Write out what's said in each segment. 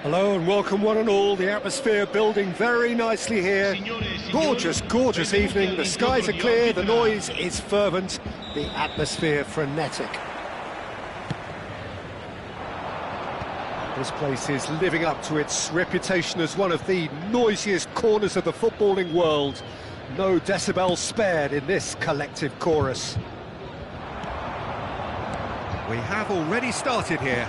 Hello and welcome one and all. The atmosphere building very nicely here. Gorgeous, gorgeous evening. The skies are clear, the noise is fervent, the atmosphere frenetic. This place is living up to its reputation as one of the noisiest corners of the footballing world. No decibels spared in this collective chorus. We have already started here.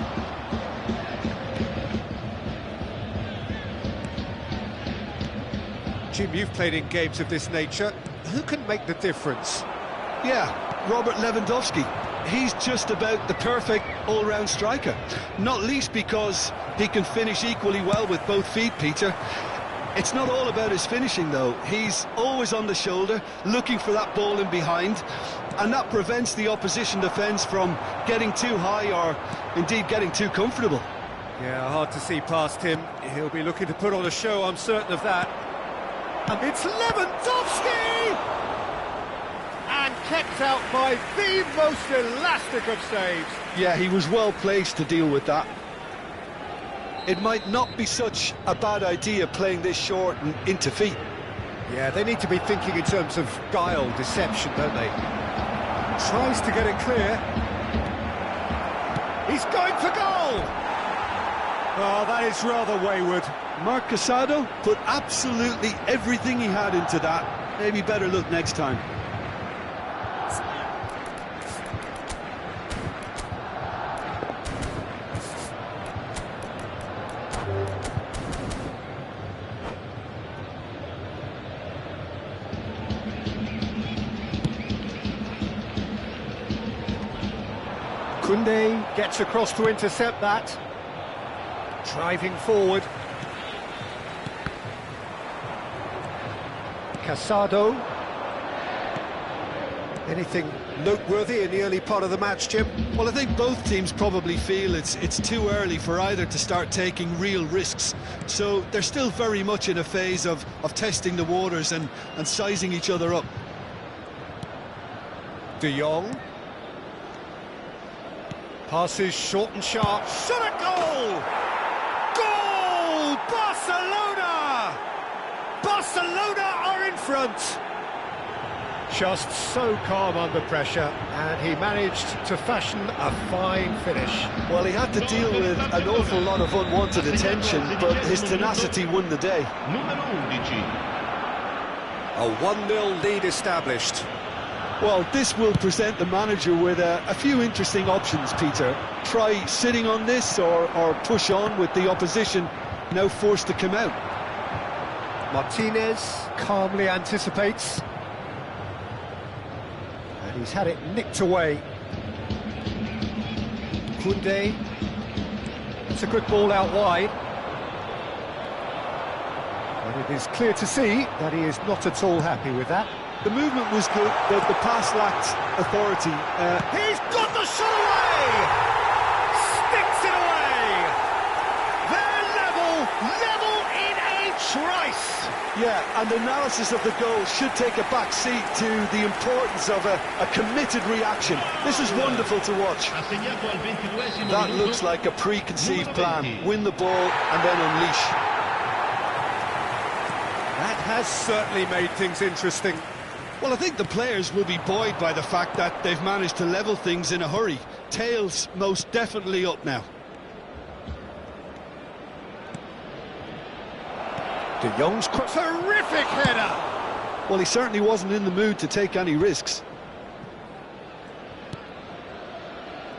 Jim, you've played in games of this nature. Who can make the difference? Yeah, Robert Lewandowski. He's just about the perfect all-round striker. Not least because he can finish equally well with both feet, Peter. It's not all about his finishing, though. He's always on the shoulder, looking for that ball in behind, and that prevents the opposition defence from getting too high or, indeed, getting too comfortable. Yeah, hard to see past him. He'll be looking to put on a show, I'm certain of that. And it's Lewandowski! And kept out by the most elastic of saves. Yeah, he was well placed to deal with that. It might not be such a bad idea playing this short and into feet. Yeah, they need to be thinking in terms of guile, deception, don't they? Tries to get it clear. He's going for goal! Oh, that is rather wayward. Marc Casado put absolutely everything he had into that. Maybe better look next time. Koundé gets across to intercept that. Driving forward. Casado. Anything noteworthy in the early part of the match, Jim? Well, I think both teams probably feel it's too early for either to start taking real risks. So they're still very much in a phase of testing the waters and sizing each other up. De Jong. Passes short and sharp. Shot at goal! Goal! Barcelona! Barcelona are in front. Just so calm under pressure, and he managed to fashion a fine finish. Well, he had to deal with an awful lot of unwanted attention, but his tenacity won the day. A 1-0 lead established. Well, this will present the manager with a few interesting options, Peter. Try sitting on this or push on with the opposition now forced to come out. Martinez calmly anticipates. And he's had it nicked away. Koundé. It's a good ball out wide. And it is clear to see that he is not at all happy with that. The movement was good, but the pass lacked authority. He's got the shot away! Sticks it away! They're level in a trice! Yeah, and analysis of the goal should take a back seat to the importance of a committed reaction. This is wonderful to watch. That looks like a preconceived plan. Win the ball and then unleash. That has certainly made things interesting. Well, I think the players will be buoyed by the fact that they've managed to level things in a hurry. Tails most definitely up now. De Jong's terrific header! Well, he certainly wasn't in the mood to take any risks.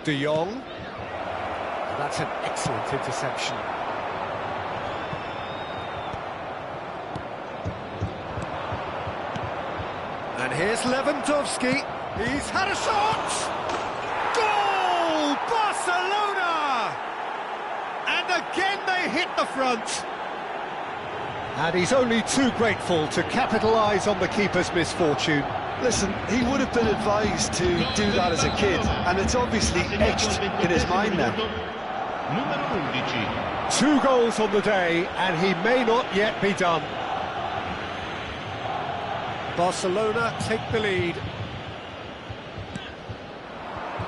De Jong. That's an excellent interception. And here's Lewandowski. He's had a shot! Goal! Barcelona! And again they hit the front. And he's only too grateful to capitalise on the keeper's misfortune. Listen, he would have been advised to do that as a kid, and it's obviously etched in his mind now. 2 goals on the day, and he may not yet be done. Barcelona take the lead.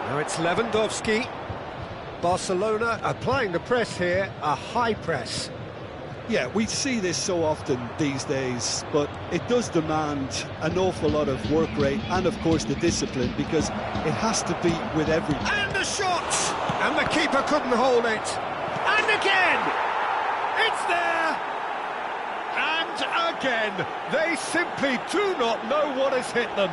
Now it's Lewandowski. Barcelona applying the press here, a high press. Yeah, we see this so often these days, but it does demand an awful lot of work rate and, of course, the discipline, because it has to be with every... And the shot! And the keeper couldn't hold it. And again! It's there! And again! They simply do not know what has hit them.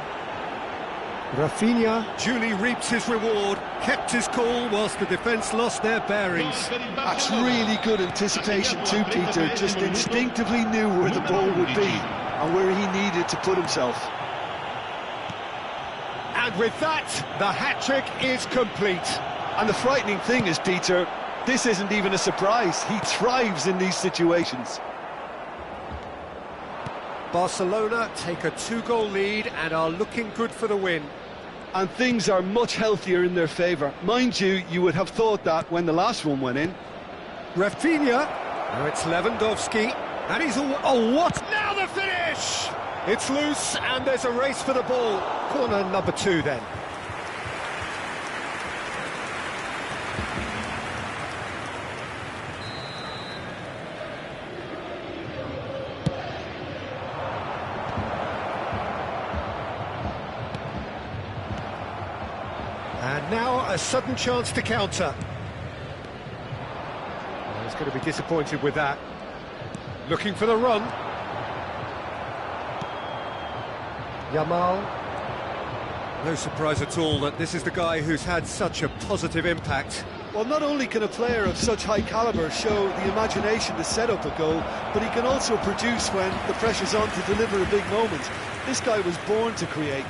Rafinha duly reaps his reward, kept his cool whilst the defence lost their bearings. That's really good anticipation too, Peter. Just instinctively knew where the ball would be and where he needed to put himself. And with that, the hat-trick is complete. And the frightening thing is, Peter, this isn't even a surprise. He thrives in these situations. Barcelona take a 2-goal lead and are looking good for the win. And things are much healthier in their favour. Mind you, you would have thought that when the last one went in. Rafinha, now it's Lewandowski, and he's all... Oh, what? Now the finish! It's loose, and there's a race for the ball. Corner number 2 then. And now a sudden chance to counter. Well, he's going to be disappointed with that. Looking for the run. Yamal. No surprise at all that this is the guy who's had such a positive impact. Well, not only can a player of such high calibre show the imagination to set up a goal, but he can also produce when the pressure's on to deliver a big moment. This guy was born to create.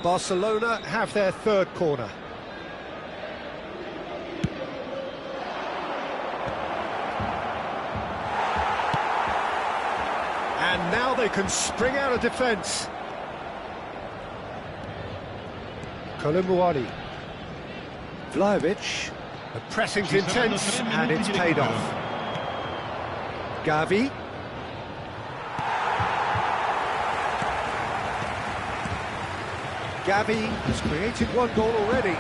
Barcelona have their third corner. And now they can spring out of defence. Kolumuani. Vlahovic. The pressing's intense and it's paid off. Gavi. Gavi has created 1 goal already.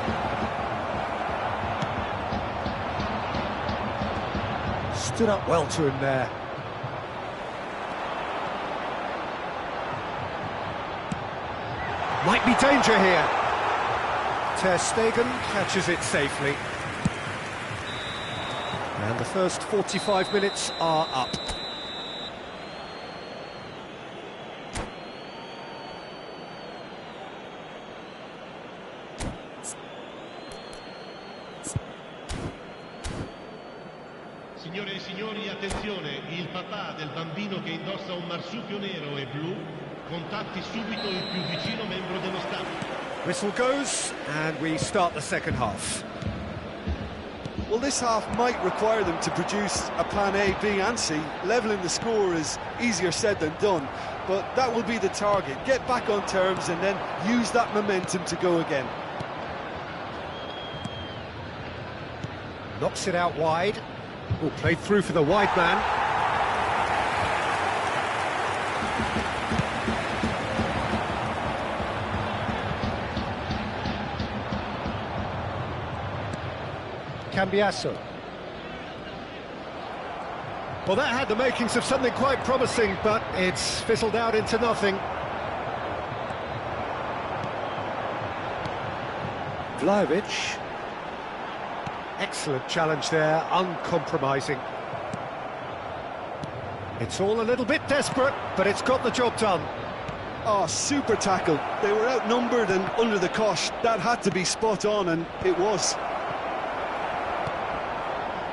Stood up well to him there. Might be danger here. Ter Stegen catches it safely. And the first 45 minutes are up. Signore e signori, attenzione, il papà del bambino che indossa un marsupio nero e blu contatti subito il più vicino membro dello staff. Whistle goes, and we start the second half. Well, this half might require them to produce a plan A, B and C. Levelling the score is easier said than done, but that will be the target. Get back on terms and then use that momentum to go again. Knocks it out wide. Oh, played through for the wide man. Cambiasso. Well, that had the makings of something quite promising, but it's fizzled out into nothing. Vlahovic. Excellent challenge there, uncompromising. It's all a little bit desperate, but it's got the job done. Oh, super tackle. They were outnumbered and under the cosh. That had to be spot on, and it was.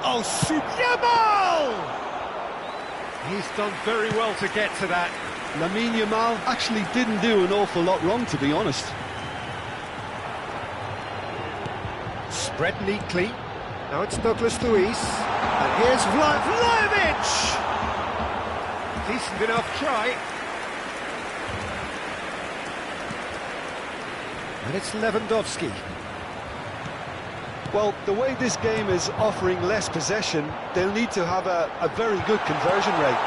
Oh, super! Yamal! He's done very well to get to that. Lamine Yamal actually didn't do an awful lot wrong, to be honest. Spread neatly. Now it's Douglas Luiz. And here's Vlahovic! Decent enough try. And it's Lewandowski. Well, the way this game is offering less possession, they'll need to have a very good conversion rate.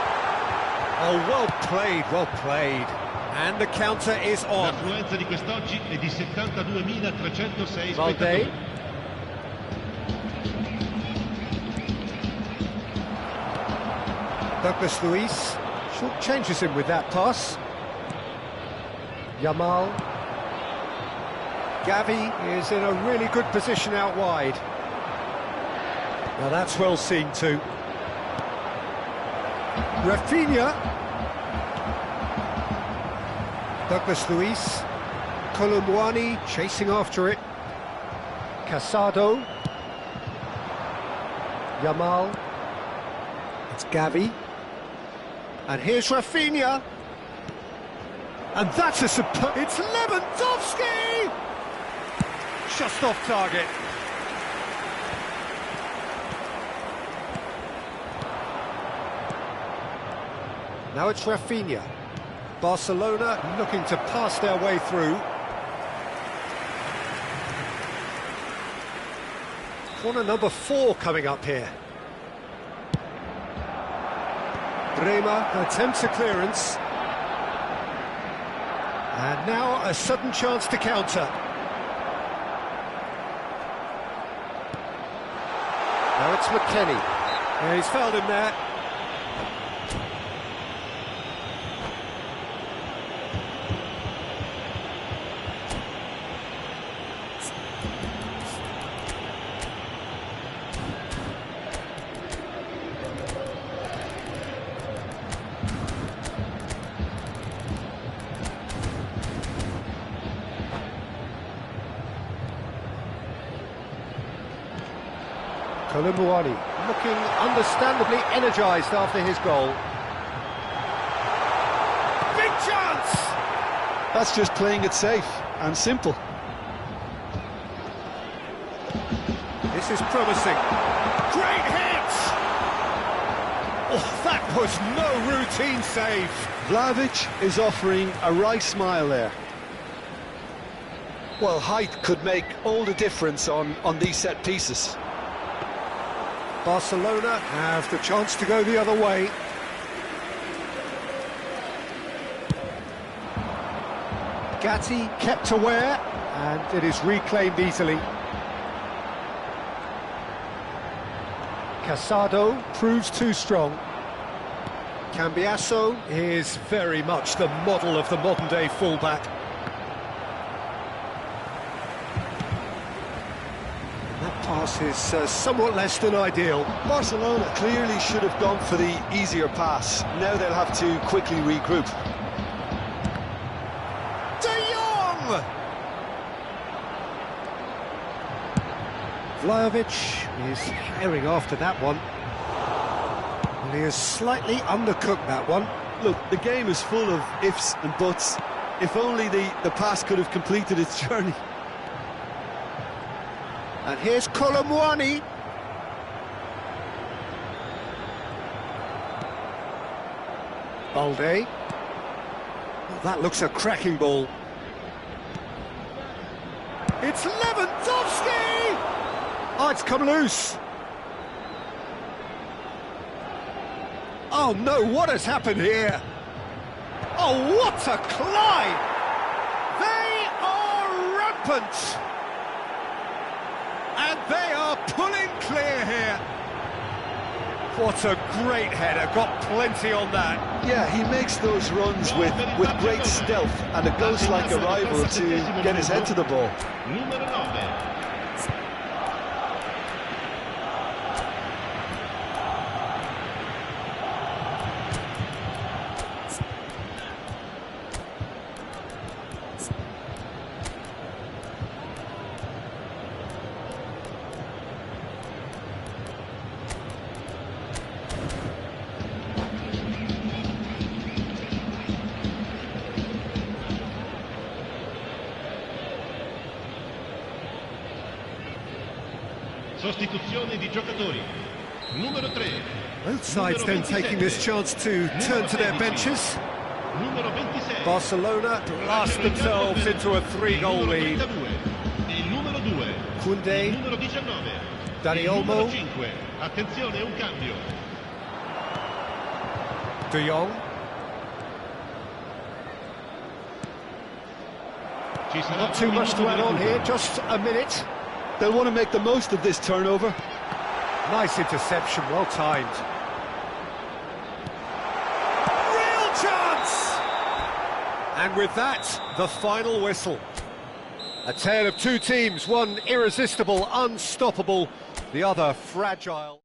Oh, well played, well played. And the counter is on. L'affluenza di quest'oggi è di 72.306 Valde. spettatori. Douglas Luiz short changes him with that pass. Yamal. Gavi is in a really good position out wide. Now that's well seen too. Rafinha. Douglas Luiz. Kolumwani chasing after it. Casado. Yamal. It's Gavi. And here's Rafinha. And that's a superb... It's Lewandowski! Just off target. Now it's Rafinha. Barcelona looking to pass their way through. Corner number 4 coming up here. Bremer attempts a clearance. And now a sudden chance to counter. Now it's McKennie. Yeah, he's fouled him there. Kolumwani looking understandably energised after his goal. Big chance! That's just playing it safe and simple. This is promising. Great hit! Oh, that was no routine save. Vlahovic is offering a right smile there. Well, height could make all the difference on these set pieces. Barcelona have the chance to go the other way. Gatti kept aware, and it is reclaimed easily. Casado proves too strong. Cambiasso is very much the model of the modern-day fullback. Pass is somewhat less than ideal. Barcelona clearly should have gone for the easier pass. Now they'll have to quickly regroup. De Jong! Vlahovic is herring after that one. Well, he has slightly undercooked that one. Look, the game is full of ifs and buts. If only the pass could have completed its journey. And here's Kolumwani. Balde. Well, that looks a cracking ball. It's Lewandowski! Oh, it's come loose. Oh no, what has happened here? Oh, what a climb! They are rampant! And they are pulling clear here. What a great header, got plenty on that. Yeah, he makes those runs with great stealth and a ghost-like arrival to get his head to the ball. Numero 9. Sostituzione di giocatori. Numero 3. Both sides then taking this chance to turn to their benches. Numero 26. Barcelona blast themselves into a 3-goal lead. Il numero 2. Koundé. Il numero 19. Dani Il numero Olmo. 5. Attenzione, un cambio. De Jong. Ci sarà Not un too much minuto to di add on recupero. here, just a minute. They'll want to make the most of this turnover. Nice interception, well timed. Real chance! And with that, the final whistle. A tale of two teams, one irresistible, unstoppable, the other fragile.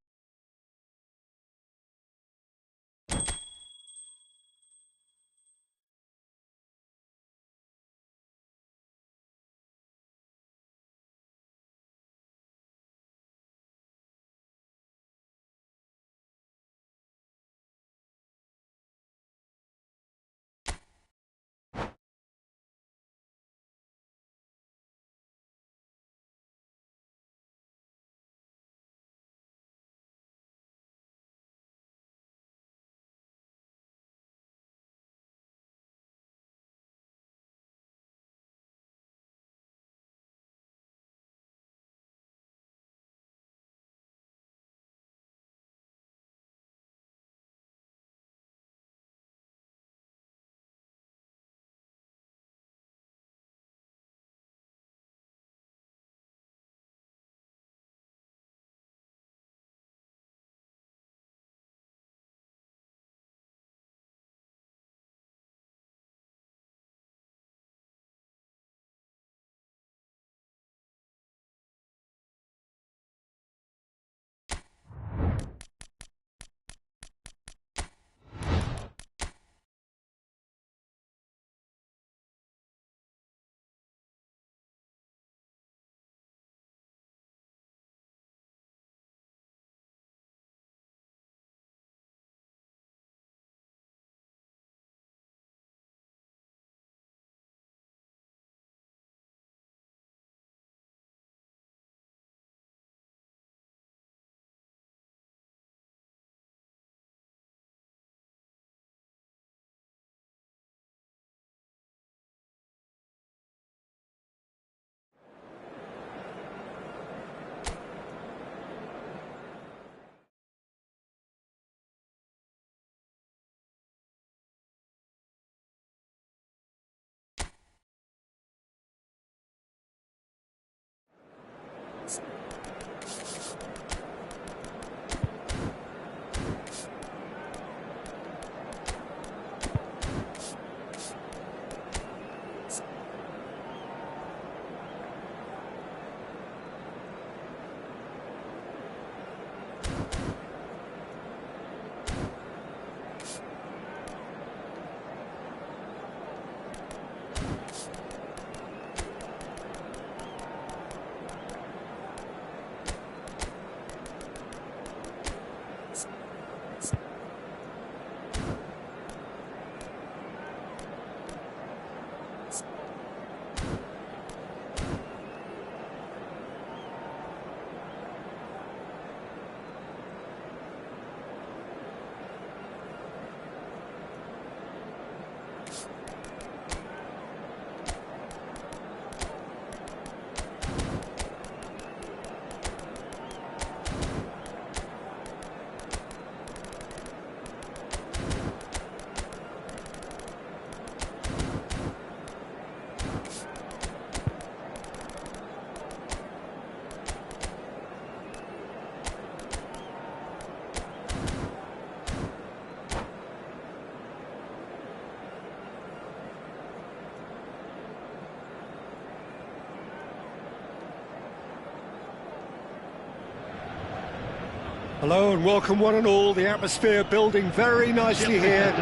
Hello and welcome one and all, the atmosphere building very nicely here.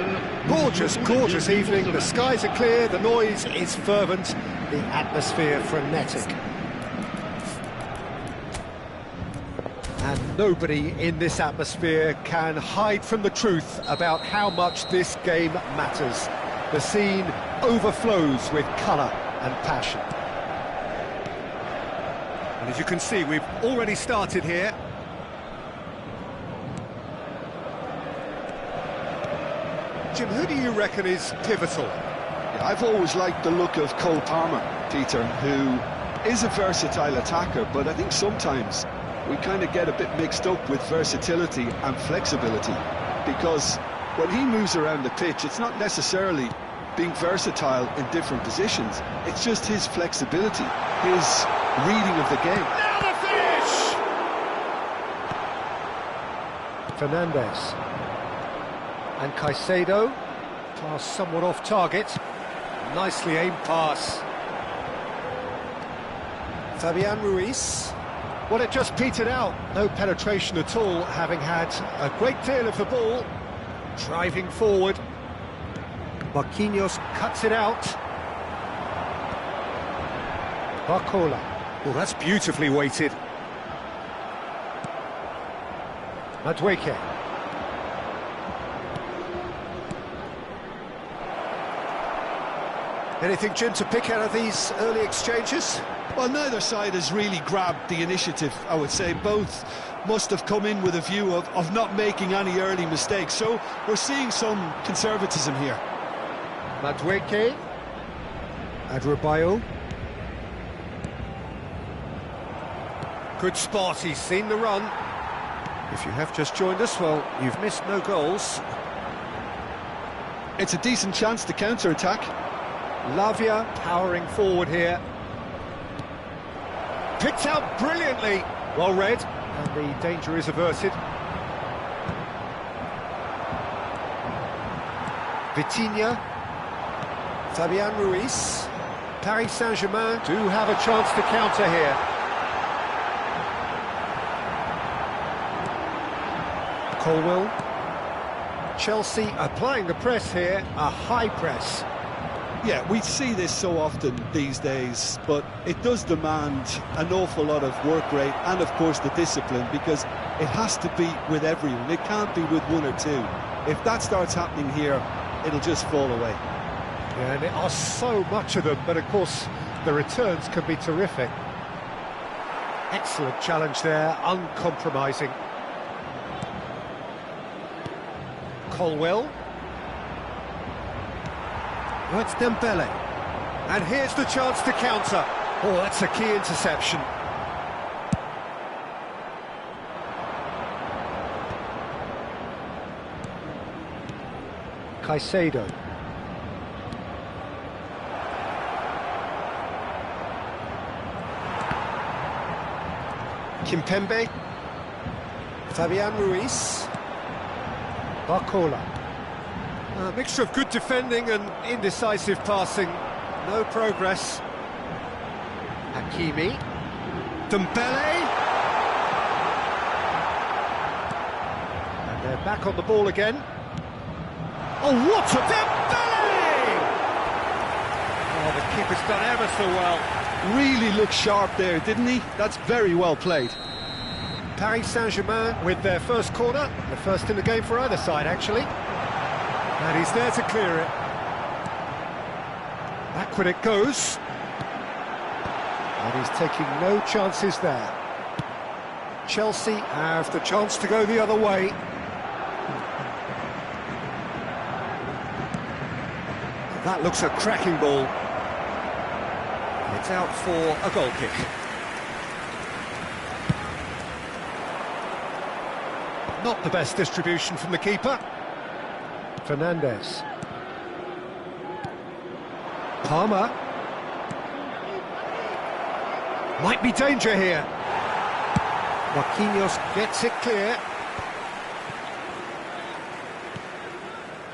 Gorgeous, gorgeous evening, the skies are clear, the noise is fervent, the atmosphere frenetic. And nobody in this atmosphere can hide from the truth about how much this game matters. The scene overflows with colour and passion. And as you can see, we've already started here. Jim, who do you reckon is pivotal? Yeah, I've always liked the look of Cole Palmer, Peter, who is a versatile attacker, but I think sometimes we kind of get a bit mixed up with versatility and flexibility, because when he moves around the pitch, it's not necessarily being versatile in different positions. It's just his flexibility, his reading of the game. Now the finish! Fernandez. And Caicedo. Pass somewhat off target. Nicely aimed pass. Fabian Ruiz. Well, it just petered out. No penetration at all, having had a great deal of the ball. Driving forward. Marquinhos cuts it out. Barcola. Oh, that's beautifully weighted. Madueke. Anything, Jim, to pick out of these early exchanges? Well, neither side has really grabbed the initiative, I would say. Both must have come in with a view of not making any early mistakes. So we're seeing some conservatism here. Madueke. Adrabayo. Good spot, he's seen the run. If you have just joined us, well, you've missed no goals. It's a decent chance to counter-attack. Lavia powering forward here. Picked out brilliantly. Well read, and the danger is averted. Vitinha. Fabian Ruiz. Paris Saint-Germain do have a chance to counter here. Colwell. Chelsea applying the press here, a high press. Yeah, we see this so often these days, but it does demand an awful lot of work rate and, of course, the discipline, because it has to be with everyone. It can't be with one or two. If that starts happening here, it'll just fall away. Yeah, and there are so much of them, but, of course, the returns can be terrific. Excellent challenge there, uncompromising. Colwell. Oh, it's Dembele. And here's the chance to counter. Oh, that's a key interception. Caicedo. Kimpembe. Fabian Ruiz. Barcola. A mixture of good defending and indecisive passing. No progress. Hakimi. Dembele. And they're back on the ball again. Oh, what a Dembele! Oh, the keeper's done ever so well. Really looked sharp there, didn't he? That's very well played. Paris Saint-Germain with their first corner. The first in the game for either side, actually. And he's there to clear it. Backward it goes. And he's taking no chances there. Chelsea have the chance to go the other way. That looks a cracking ball. It's out for a goal kick. Not the best distribution from the keeper. Fernandez. Palmer. Might be danger here. Marquinhos gets it clear.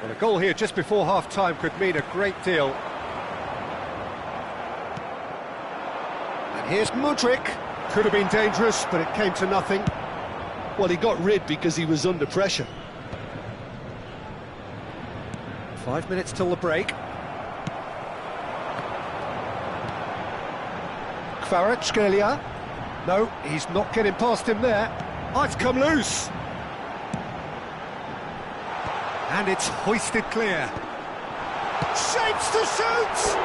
Well, a goal here just before half-time could mean a great deal. And here's Mudryk. Could have been dangerous, but it came to nothing. Well, he got rid because he was under pressure. 5 minutes till the break. Kvaratskhelia. No, he's not getting past him there. Oh, it's come loose. And it's hoisted clear. Shapes to shoot!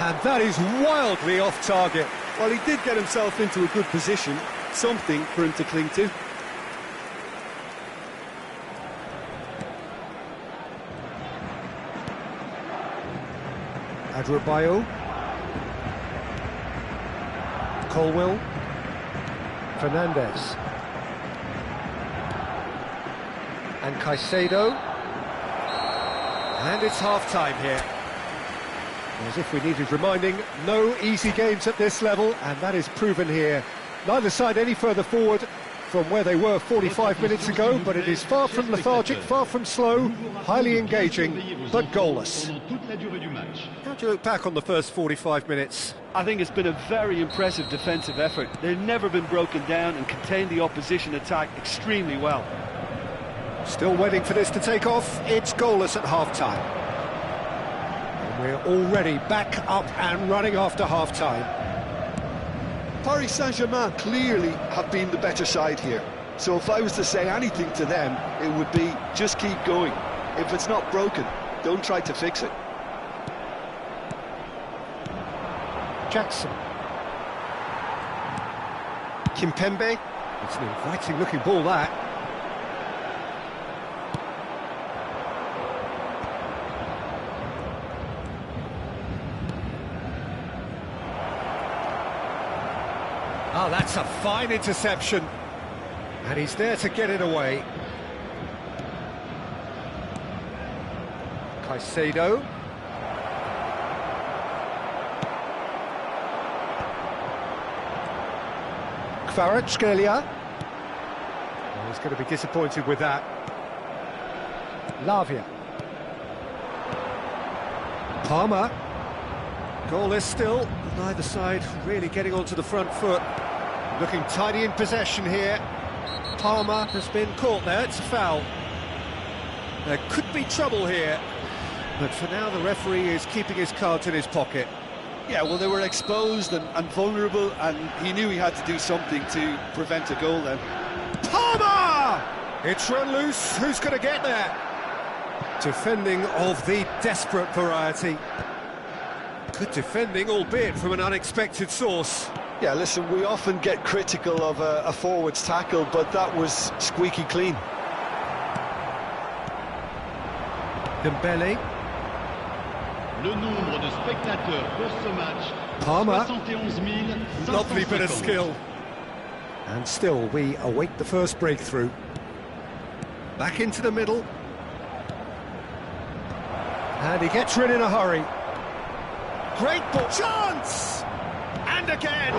And that is wildly off target. Well, he did get himself into a good position. Something for him to cling to. Adrabayo. Colwell. Fernandez. And Caicedo. And it's half-time here. As if we needed reminding, no easy games at this level, and that is proven here. Neither side any further forward from where they were 45 minutes ago, but it is far from lethargic, far from slow, highly engaging, but goalless. How do you look back on the first 45 minutes? I think it's been a very impressive defensive effort. They've never been broken down and contained the opposition attack extremely well. Still waiting for this to take off. It's goalless at half-time. And we're already back up and running after half-time. Paris Saint-Germain clearly have been the better side here. So if I was to say anything to them, it would be just keep going. If it's not broken, don't try to fix it. Jackson. Kimpembe. It's an inviting-looking ball, that. Oh, that's a fine interception. And he's there to get it away. Caicedo. Kvaratskhelia. Oh, he's going to be disappointed with that. Lavia. Palmer. Goalless still. Neither side really getting onto the front foot. Looking tidy in possession here. Palmer has been caught there, it's a foul. There could be trouble here, but for now the referee is keeping his cards in his pocket. Yeah, well, they were exposed and vulnerable, and he knew he had to do something to prevent a goal then. Palmer! It's run loose, who's going to get there? Defending of the desperate variety. Good defending, albeit from an unexpected source. Yeah, listen, we often get critical of a forward's tackle, but that was squeaky clean. Dembele. Le nombre de spectateurs pour ce match, Palmer. 71 Lovely bit of 550. skill. And still, we await the first breakthrough. Back into the middle. And he gets rid in a hurry. Great ball. Chance! And again!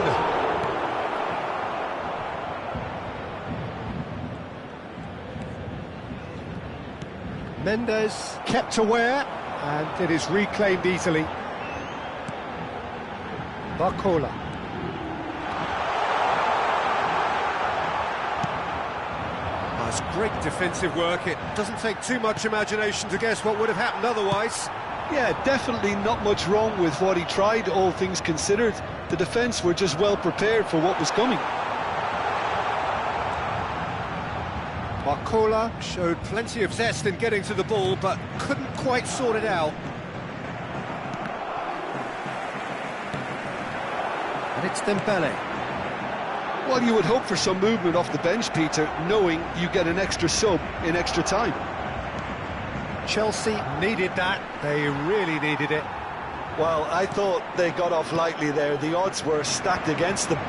Mendes kept aware, and it is reclaimed easily. Barcola. That's great defensive work. It doesn't take too much imagination to guess what would have happened otherwise. Yeah, definitely not much wrong with what he tried, all things considered. The defence were just well prepared for what was coming. Barcola showed plenty of zest in getting to the ball, but couldn't quite sort it out. And it's Dembele. Well, you would hope for some movement off the bench, Peter, knowing you get an extra sub in extra time. Chelsea needed that. They really needed it. Well, I thought they got off lightly there. The odds were stacked against them.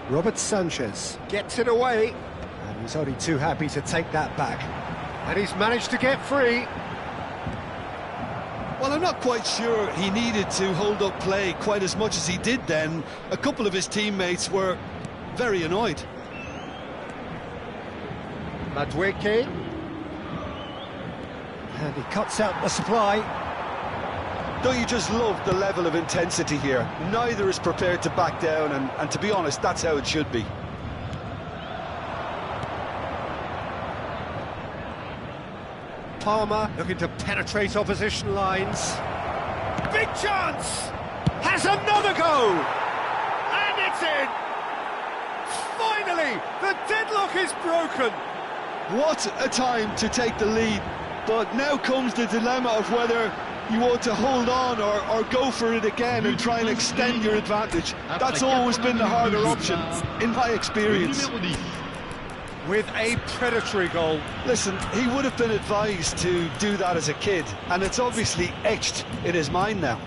Robert Sanchez gets it away, and he's only too happy to take that back. And he's managed to get free. Well, I'm not quite sure he needed to hold up play quite as much as he did then. A couple of his teammates were very annoyed. Madueke. And he cuts out the supply. Don't you just love the level of intensity here? Neither is prepared to back down, and to be honest, that's how it should be. Palmer looking to penetrate opposition lines. Big chance! Has another go! And it's in! Finally, the deadlock is broken! What a time to take the lead, but now comes the dilemma of whether you want to hold on or go for it again and try and extend your advantage. That's always been the harder option, in my experience. With a predatory goal. Listen, he would have been advised to do that as a kid, and it's obviously etched in his mind now.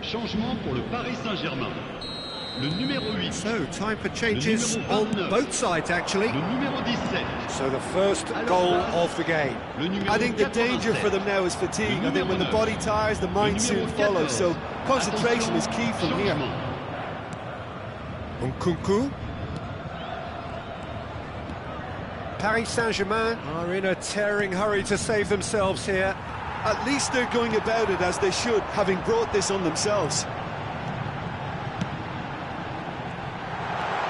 Changement pour le Paris Saint-Germain. Le numéro 8. So, time for changes on both sides, actually. Le numéro 17. So, the first goal of the game. Le numéro I think the 87. danger for them now is fatigue. I think when the body tires, the mind soon follows. So concentration is key from here. Nkunku. Paris Saint-Germain are in a tearing hurry to save themselves here. At least they're going about it as they should, having brought this on themselves.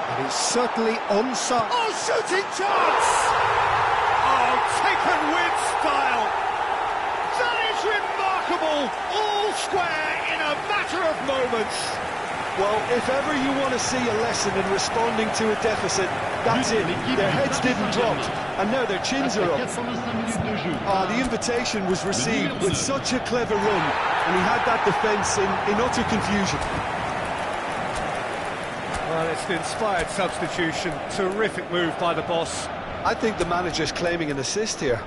And he's certainly onside. Oh, shooting chance! Oh, taken with style. That is remarkable. All square in a matter of moments. Well, if ever you want to see a lesson in responding to a deficit, that's it. Their heads didn't drop, and now their chins are up. The invitation was received with such a clever run, and he had that defence in utter confusion. Well, it's an inspired substitution. Terrific move by the boss. I think the manager's claiming an assist here.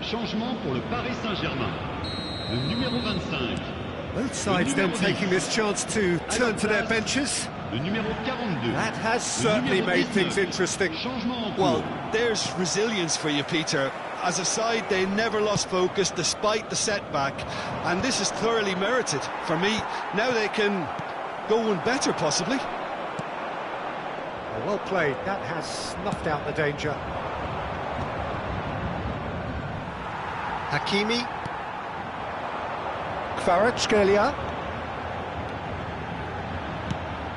Changement pour le Paris Saint-Germain. Le numéro 25. Both sides then taking this chance to turn to their benches. Le numéro 42. That has certainly made things interesting. Changement en cours. Well, there's resilience for you, Peter. As a side, they never lost focus despite the setback, and this is thoroughly merited. For me, now they can go one better, possibly. Well played. That has snuffed out the danger. Hakimi. Kvaratskhelia.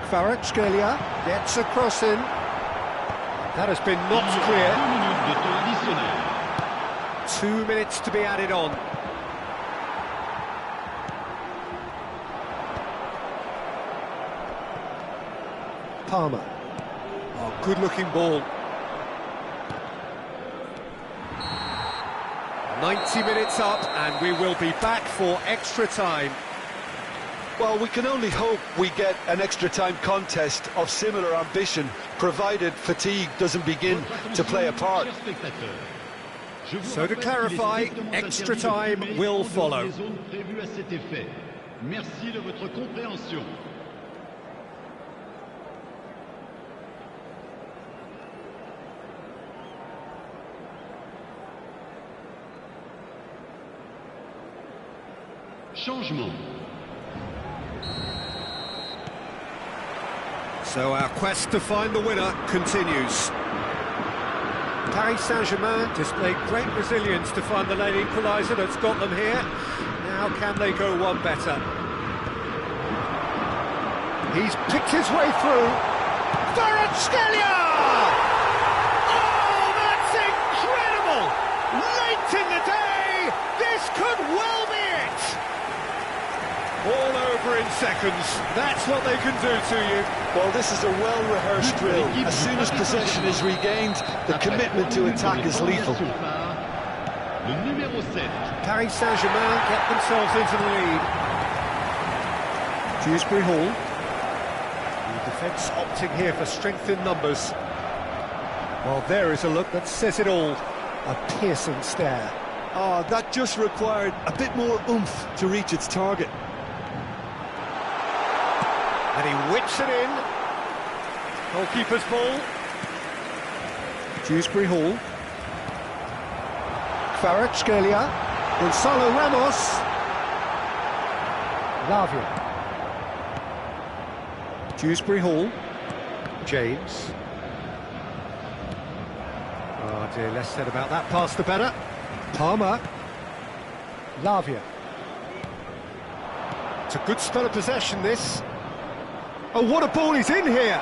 Kvaratskhelia gets a cross in. That has been knocked 2 clear. minutes de temps additionnel. 2 minutes to be added on. Palmer. Oh, good-looking ball. 90 minutes up, and we will be back for extra time. Well, we can only hope we get an extra time contest of similar ambition, provided fatigue doesn't begin to play a part. So to clarify, extra time will follow. Merci de votre compréhension. Changement. So our quest to find the winner continues. Paris Saint-Germain displayed great resilience to find the late equaliser that's got them here. Now can they go one better? He's picked his way through. Kvaratskhelia! Oh, that's incredible! Late in the day, this could well be it! All over in seconds. That's what they can do to you. Well, this is a well-rehearsed drill. As soon as possession is regained, the commitment to attack is lethal. Le numéro 7. Paris Saint-Germain get themselves into the lead. Dewsbury Hall. The defence opting here for strength in numbers. Well, there is a look that says it all. A piercing stare. Oh, that just required a bit more oomph to reach its target. And he whips it in. Goalkeeper's ball. Dewsbury Hall. Kvaratskhelia. Gonzalo Ramos. Lavia. Dewsbury Hall. James. Oh dear, less said about that pass the better. Palmer. Lavia. It's a good spell of possession, this. Oh, what a ball he's in here!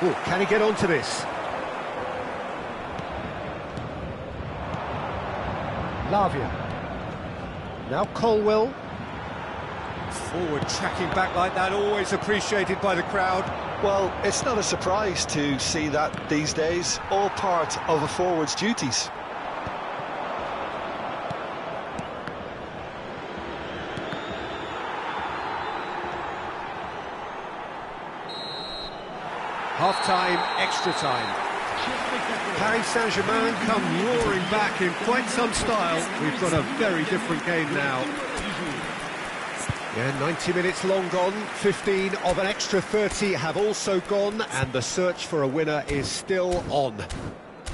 Oh, can he get onto this? Lavia. Now Colwell. Forward tracking back like that, always appreciated by the crowd. Well, it's not a surprise to see that these days, all part of a forward's duties. Half-time, extra time. Paris Saint-Germain come roaring back in quite some style. We've got a very different game now. Yeah, 90 minutes long gone, 15 of an extra 30 have also gone, and the search for a winner is still on.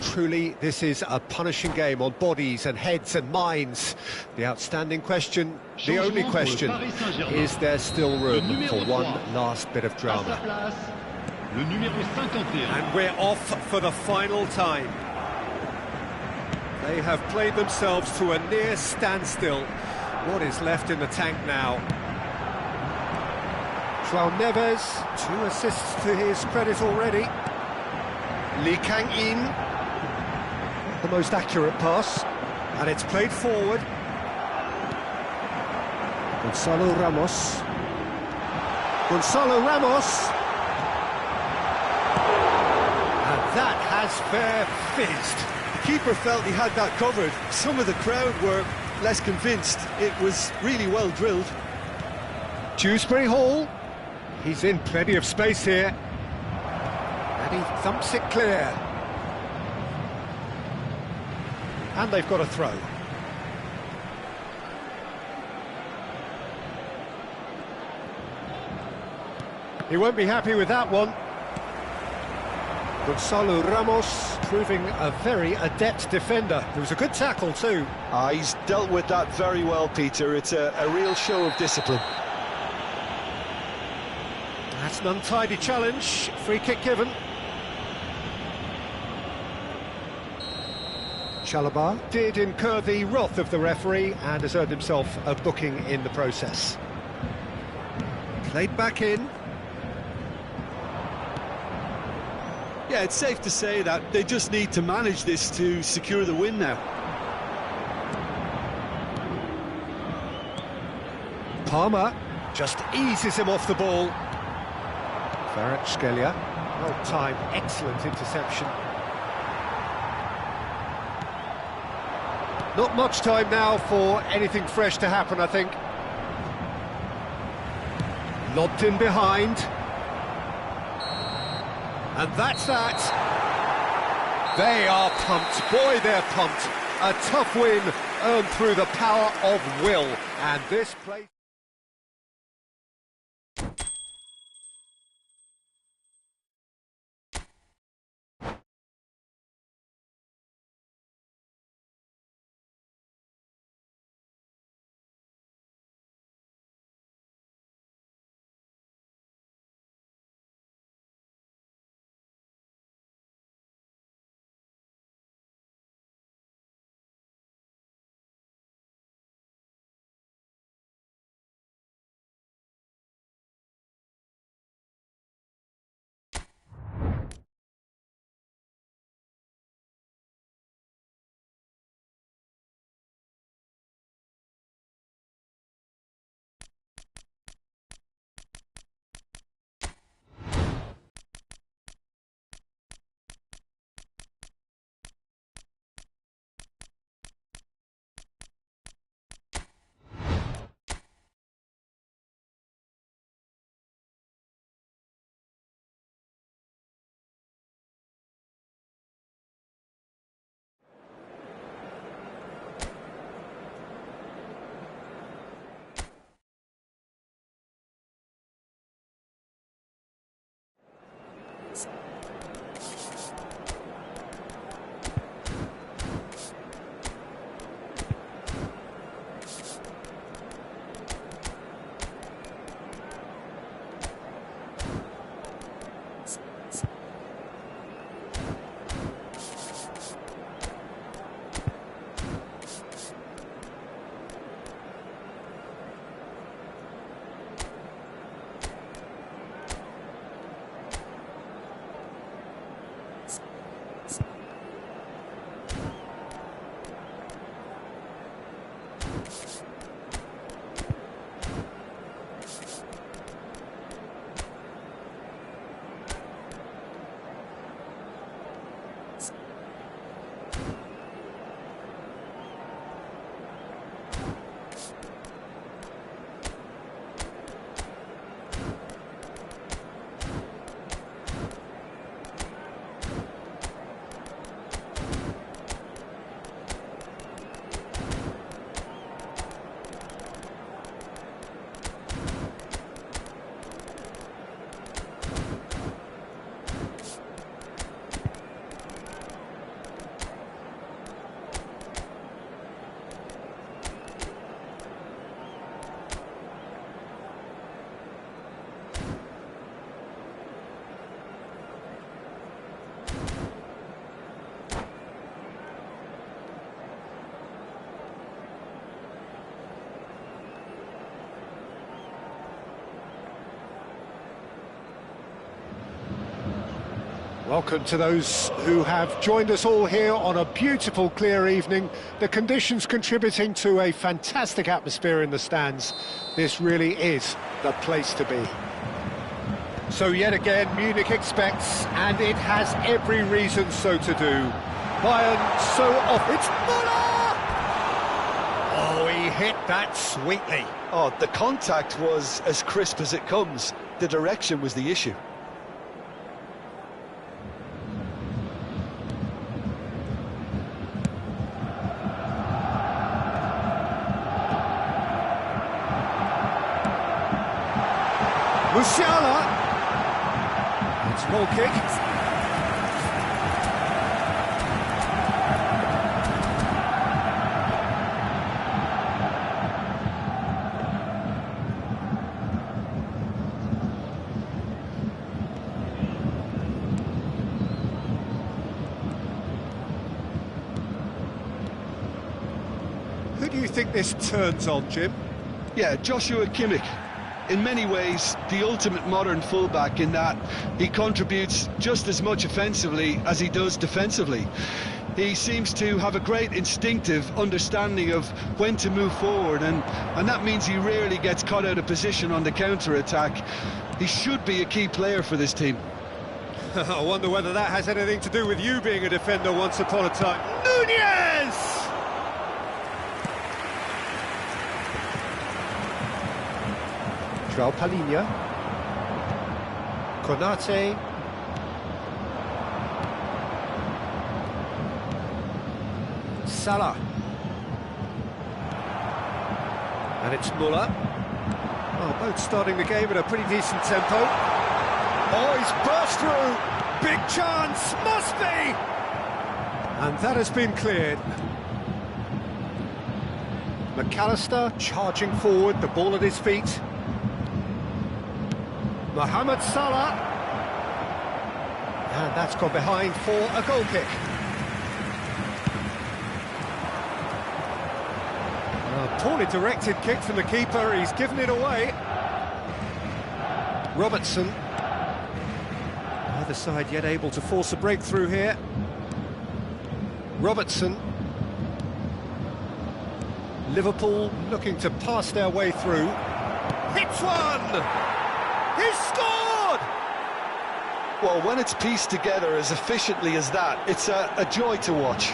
Truly, this is a punishing game on bodies and heads and minds. The outstanding question, the only question, is there still room for one last bit of drama? And we're off for the final time. They have played themselves to a near standstill. What is left in the tank now? João Neves, 2 assists to his credit already. Lee Kang-in, the most accurate pass, and it's played forward. Gonzalo Ramos. And that has fair fizzed. The keeper felt he had that covered. Some of the crowd were less convinced. It was really well drilled. Dewsbury Hall, he's in plenty of space here. And he thumps it clear. And they've got a throw. He won't be happy with that one. Gonzalo Ramos proving a very adept defender. It was a good tackle too. He's dealt with that very well, Peter. It's a real show of discipline. That's an untidy challenge. Free kick given. Chalobah did incur the wrath of the referee and has earned himself a booking in the process. Played back in. Yeah, it's safe to say that they just need to manage this to secure the win now. Palmer just eases him off the ball. Kvaratskhelia, well timed, excellent interception. Not much time now for anything fresh to happen, I think. Lobbed in behind. And that's that. They are pumped. Boy, they're pumped. A tough win earned through the power of will. And this place... Welcome to those who have joined us all here on a beautiful, clear evening. The conditions contributing to a fantastic atmosphere in the stands. This really is the place to be. So yet again, Munich expects, and it has every reason so to do. Bayern so off. It's Müller! Oh, he hit that sweetly. Oh, the contact was as crisp as it comes. The direction was the issue. Musiala. It's a goal kick. Who do you think this turns on, Jim? Yeah, Joshua Kimmich. In many ways, the ultimate modern fullback in that he contributes just as much offensively as he does defensively. He seems to have a great instinctive understanding of when to move forward, and that means he rarely gets caught out of position on the counter-attack. He should be a key player for this team. I wonder whether that has anything to do with you being a defender once upon a time. Nunez! João Palhinha, Konate, Salah, and it's Müller. Oh, both starting the game at a pretty decent tempo. Oh, he's burst through, big chance, must be! And that has been cleared. McAllister charging forward, the ball at his feet. Mohamed Salah, and that's gone behind for a goal kick. A poorly directed kick from the keeper, he's given it away. Robertson, either side yet able to force a breakthrough here. Robertson, Liverpool looking to pass their way through. Hits one! He's scored! Well, when it's pieced together as efficiently as that, it's a joy to watch.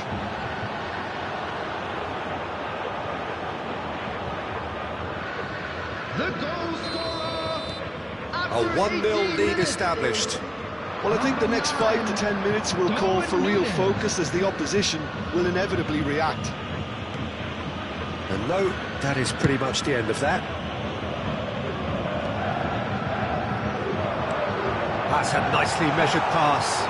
The goal scorer. A 1-0 lead established. Well, I think the next 5 to 10 minutes will call for real focus as the opposition will inevitably react. And no, that is pretty much the end of that. That's a nicely measured pass.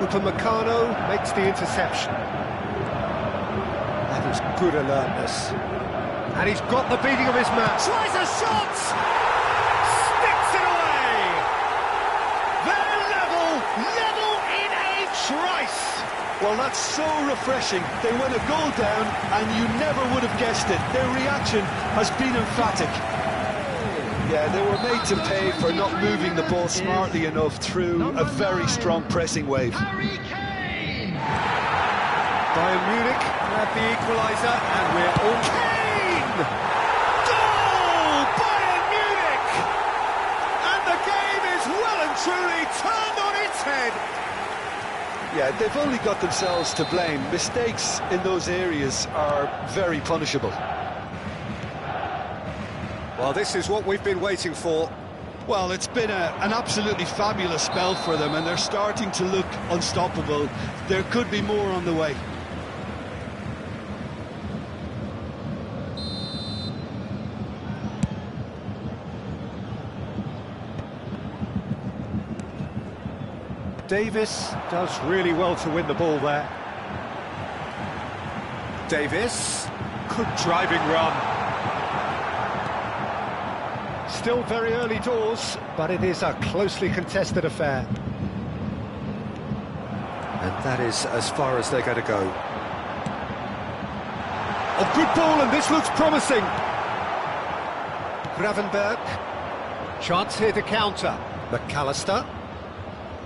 Upamecano makes the interception. That is good alertness. And he's got the beating of his man. Tries a shot! Sticks it away! They're level in a trice! Well, that's so refreshing. They went a goal down, and you never would have guessed it. Their reaction has been emphatic. Yeah, they were made to pay for not moving the ball smartly enough through a very strong pressing wave. Bayern Munich grab the equaliser, and we're all Kane! Goal! Bayern Munich! And the game is well and truly turned on its head. Yeah, they've only got themselves to blame. Mistakes in those areas are very punishable. Well, this is what we've been waiting for. Well, it's been an absolutely fabulous spell for them, and they're starting to look unstoppable. There could be more on the way. Davis does really well to win the ball there. Davis, good driving run. Still very early doors, but it is a closely contested affair. And that is as far as they're going to go. Oh, good ball, and this looks promising. Gravenberg. Chance here to counter. McAllister.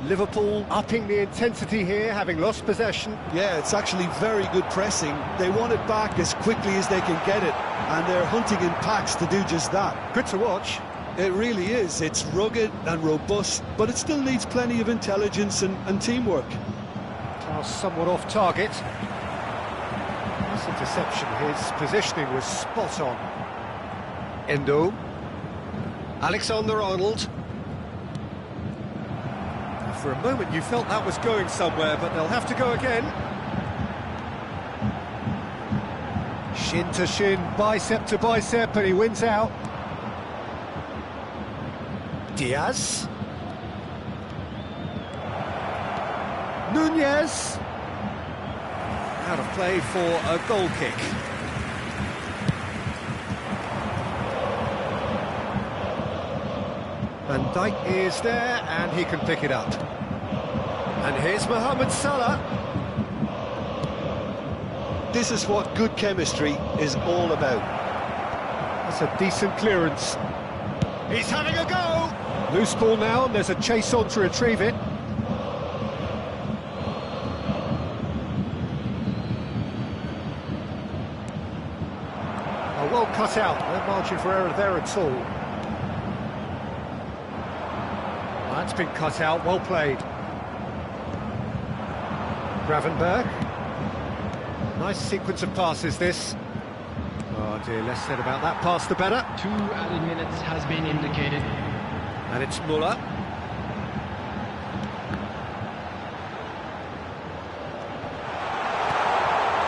Liverpool upping the intensity here, having lost possession. Yeah, it's actually very good pressing. They want it back as quickly as they can get it, and they're hunting in packs to do just that. Good to watch. It really is. It's rugged and robust, but it still needs plenty of intelligence and teamwork. Now somewhat off target. Nice interception. His positioning was spot on. Endo. Alexander-Arnold. For a moment you felt that was going somewhere, but they'll have to go again. Shin to shin, bicep to bicep, and he wins out. Diaz. Nunez. Out of play for a goal kick. Van Dijk is there, and he can pick it up. And here's Mohamed Salah. This is what good chemistry is all about. That's a decent clearance. He's having a go! Loose ball now, and there's a chase on to retrieve it. Oh, well cut out, no margin for error there at all. That's been cut out, well played. Gravenberg. Nice sequence of passes, this. Oh dear, less said about that pass the better. 2 added minutes has been indicated. And it's Muller.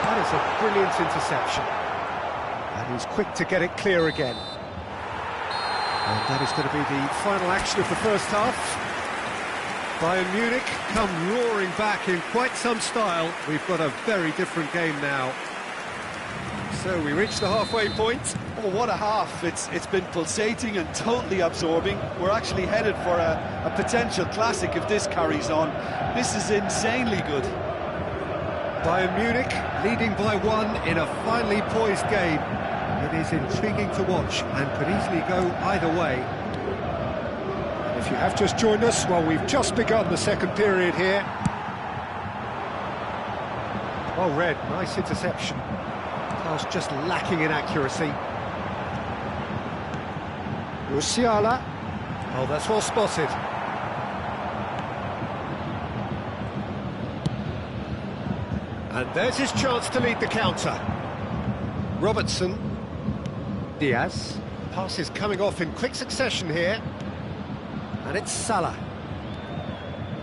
That is a brilliant interception. And he's quick to get it clear again. And that is going to be the final action of the first half. Bayern Munich come roaring back in quite some style. We've got a very different game now. So we reach the halfway point. Oh, what a half. It's been pulsating and totally absorbing. We're actually headed for a potential classic if this carries on. This is insanely good. Bayern Munich leading by 1 in a finely poised game. It is intriguing to watch and could easily go either way. And if you have just joined us, well, we've just begun the second period here. Well read, nice interception. Pass just lacking in accuracy. Musiala. Oh, that's well spotted. And there's his chance to lead the counter. Robertson. Diaz. Pass is coming off in quick succession here. And it's Salah.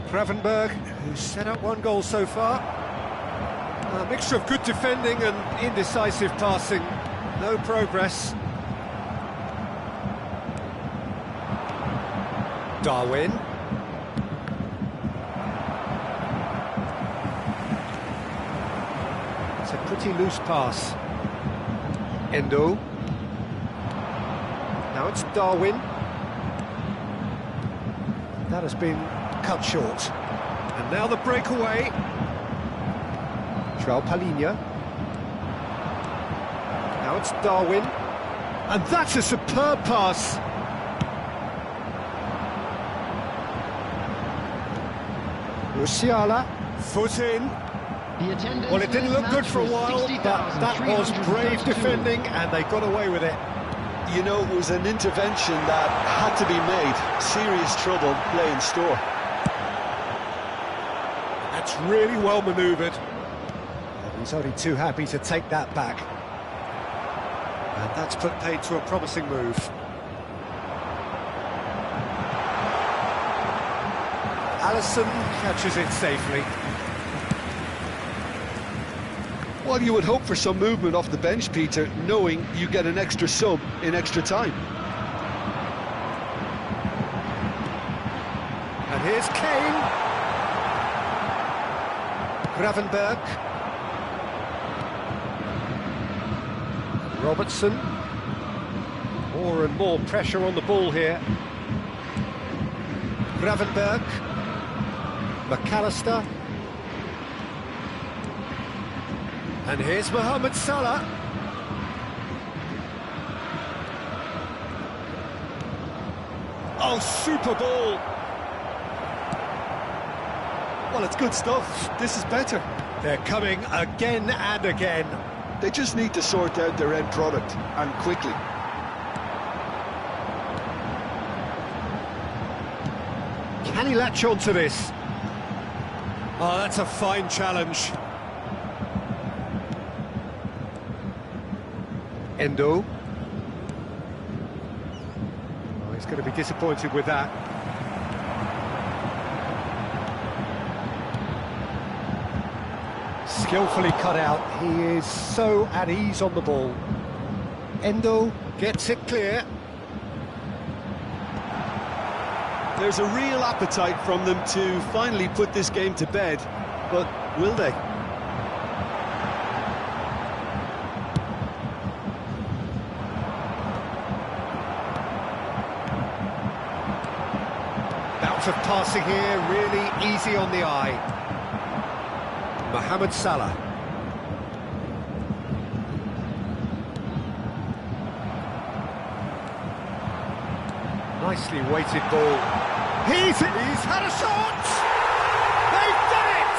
Gravenberg, who's set up 1 goal so far. A mixture of good defending and indecisive passing. No progress. Darwin. It's a pretty loose pass. Endo. Now it's Darwin. That has been cut short. And now the breakaway. João Palhinha. Now it's Darwin. And that's a superb pass. Musiala. Foot in. Well, it didn't look good for a while, but that was brave defending, and they got away with it. You know, it was an intervention that had to be made. Serious trouble lay in store. That's really well manoeuvred. He's only too happy to take that back. And that's put paid to a promising move. Alisson catches it safely. Well, you would hope for some movement off the bench, Peter, knowing you get an extra sub in extra time. And here's Kane. Gravenberg. Robertson. More and more pressure on the ball here. Gravenberg. McAllister. And here's Mohamed Salah. Oh, super ball. Well, it's good stuff. This is better. They're coming again and again. They just need to sort out their end product, and quickly. Can he latch on to this? Oh, that's a fine challenge. Endo. Oh, he's going to be disappointed with that. Skillfully cut out. He is so at ease on the ball. Endo gets it clear. There's a real appetite from them to finally put this game to bed, but will they? Bout of passing here, really easy on the eye. Mohamed Salah. Nicely weighted ball. He's had a shot! They've done it!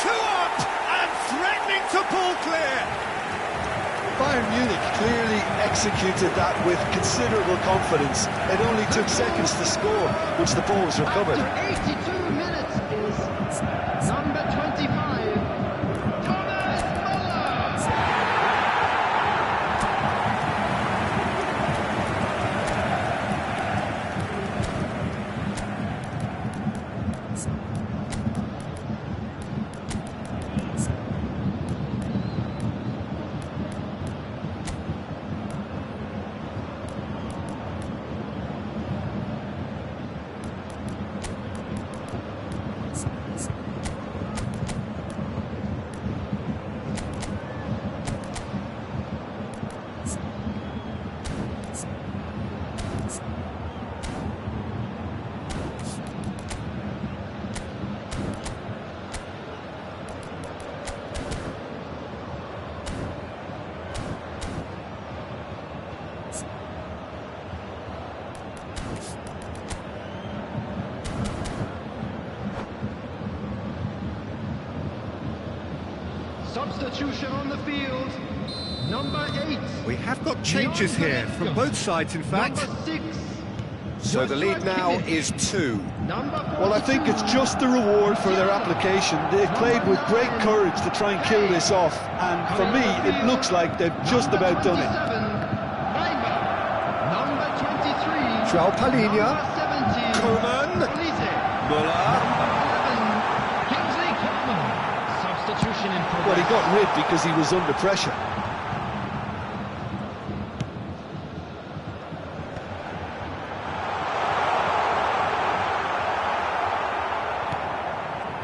2 up and threatening to pull clear. Bayern Munich clearly executed that with considerable confidence. It only took seconds to score once the ball was recovered. After 82 minutes is number 25, Thomas Muller. Substitution on the field, number 8. We have got changes here from both sides, in fact. Number 6. So the lead now is 2. Number 42. Well, I think it's just the reward for their application. They've played with great courage to try and kill this off, and for me, it looks like they've just about done it. Number 23. João Palhinha. Number 17. Coman. Olise. Muller. Kingsley Coman. Substitution in progress. Well, he got rid because he was under pressure.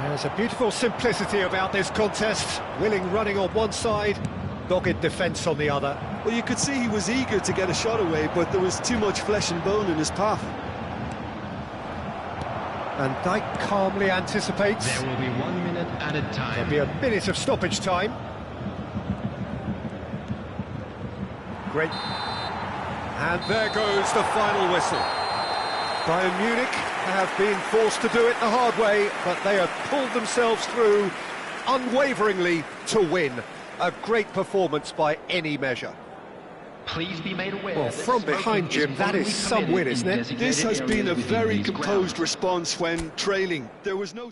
There's a beautiful simplicity about this contest. Willing running on one side, dogged defence on the other. Well, you could see he was eager to get a shot away, but there was too much flesh and bone in his path. Van Dijk calmly anticipates. There will be 1 minute added time. There'll be a minute of stoppage time. Great. And there goes the final whistle. Bayern Munich have been forced to do it the hard way, but they have pulled themselves through unwaveringly to win. A great performance by any measure. Please be made aware. Well, that from behind, smoking Jim, that is only some permitted win, in isn't it? designated This has been a areas very within these composed grounds. response when trailing. There was no...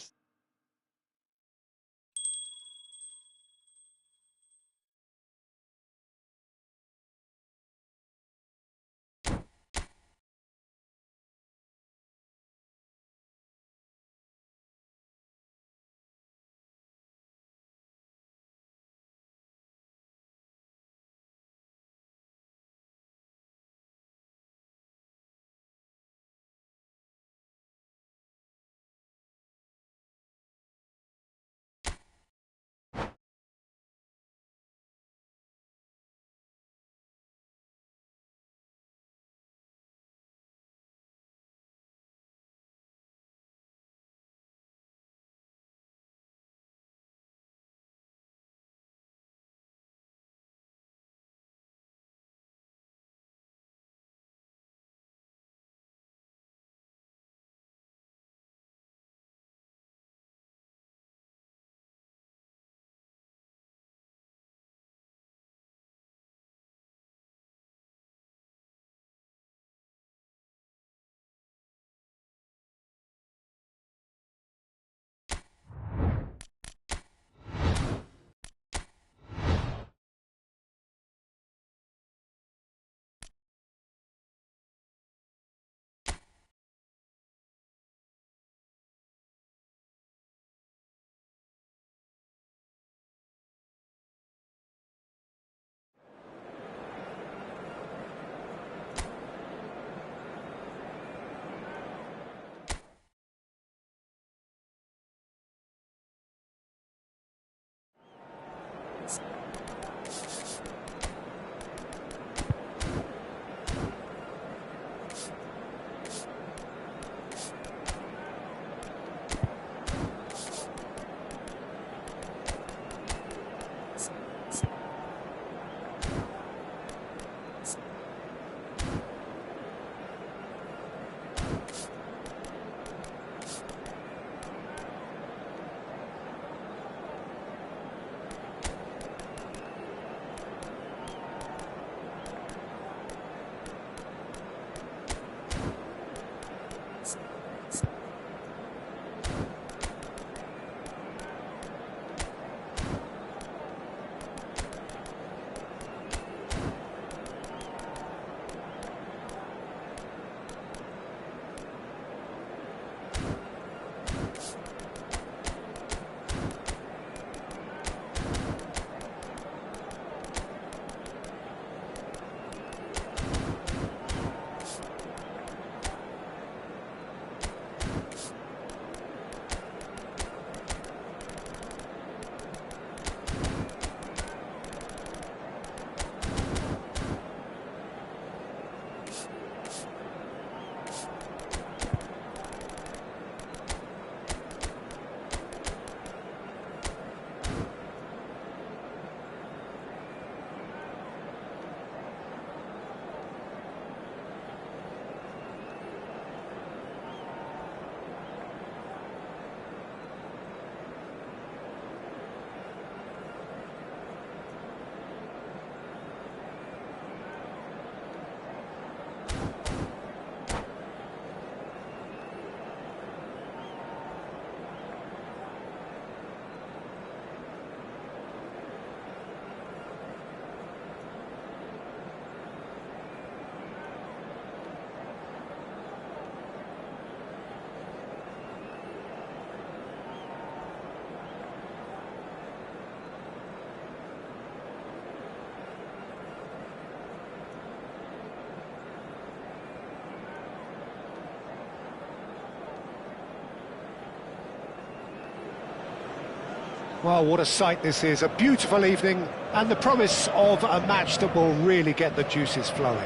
Well, what a sight this is, a beautiful evening, and the promise of a match that will really get the juices flowing.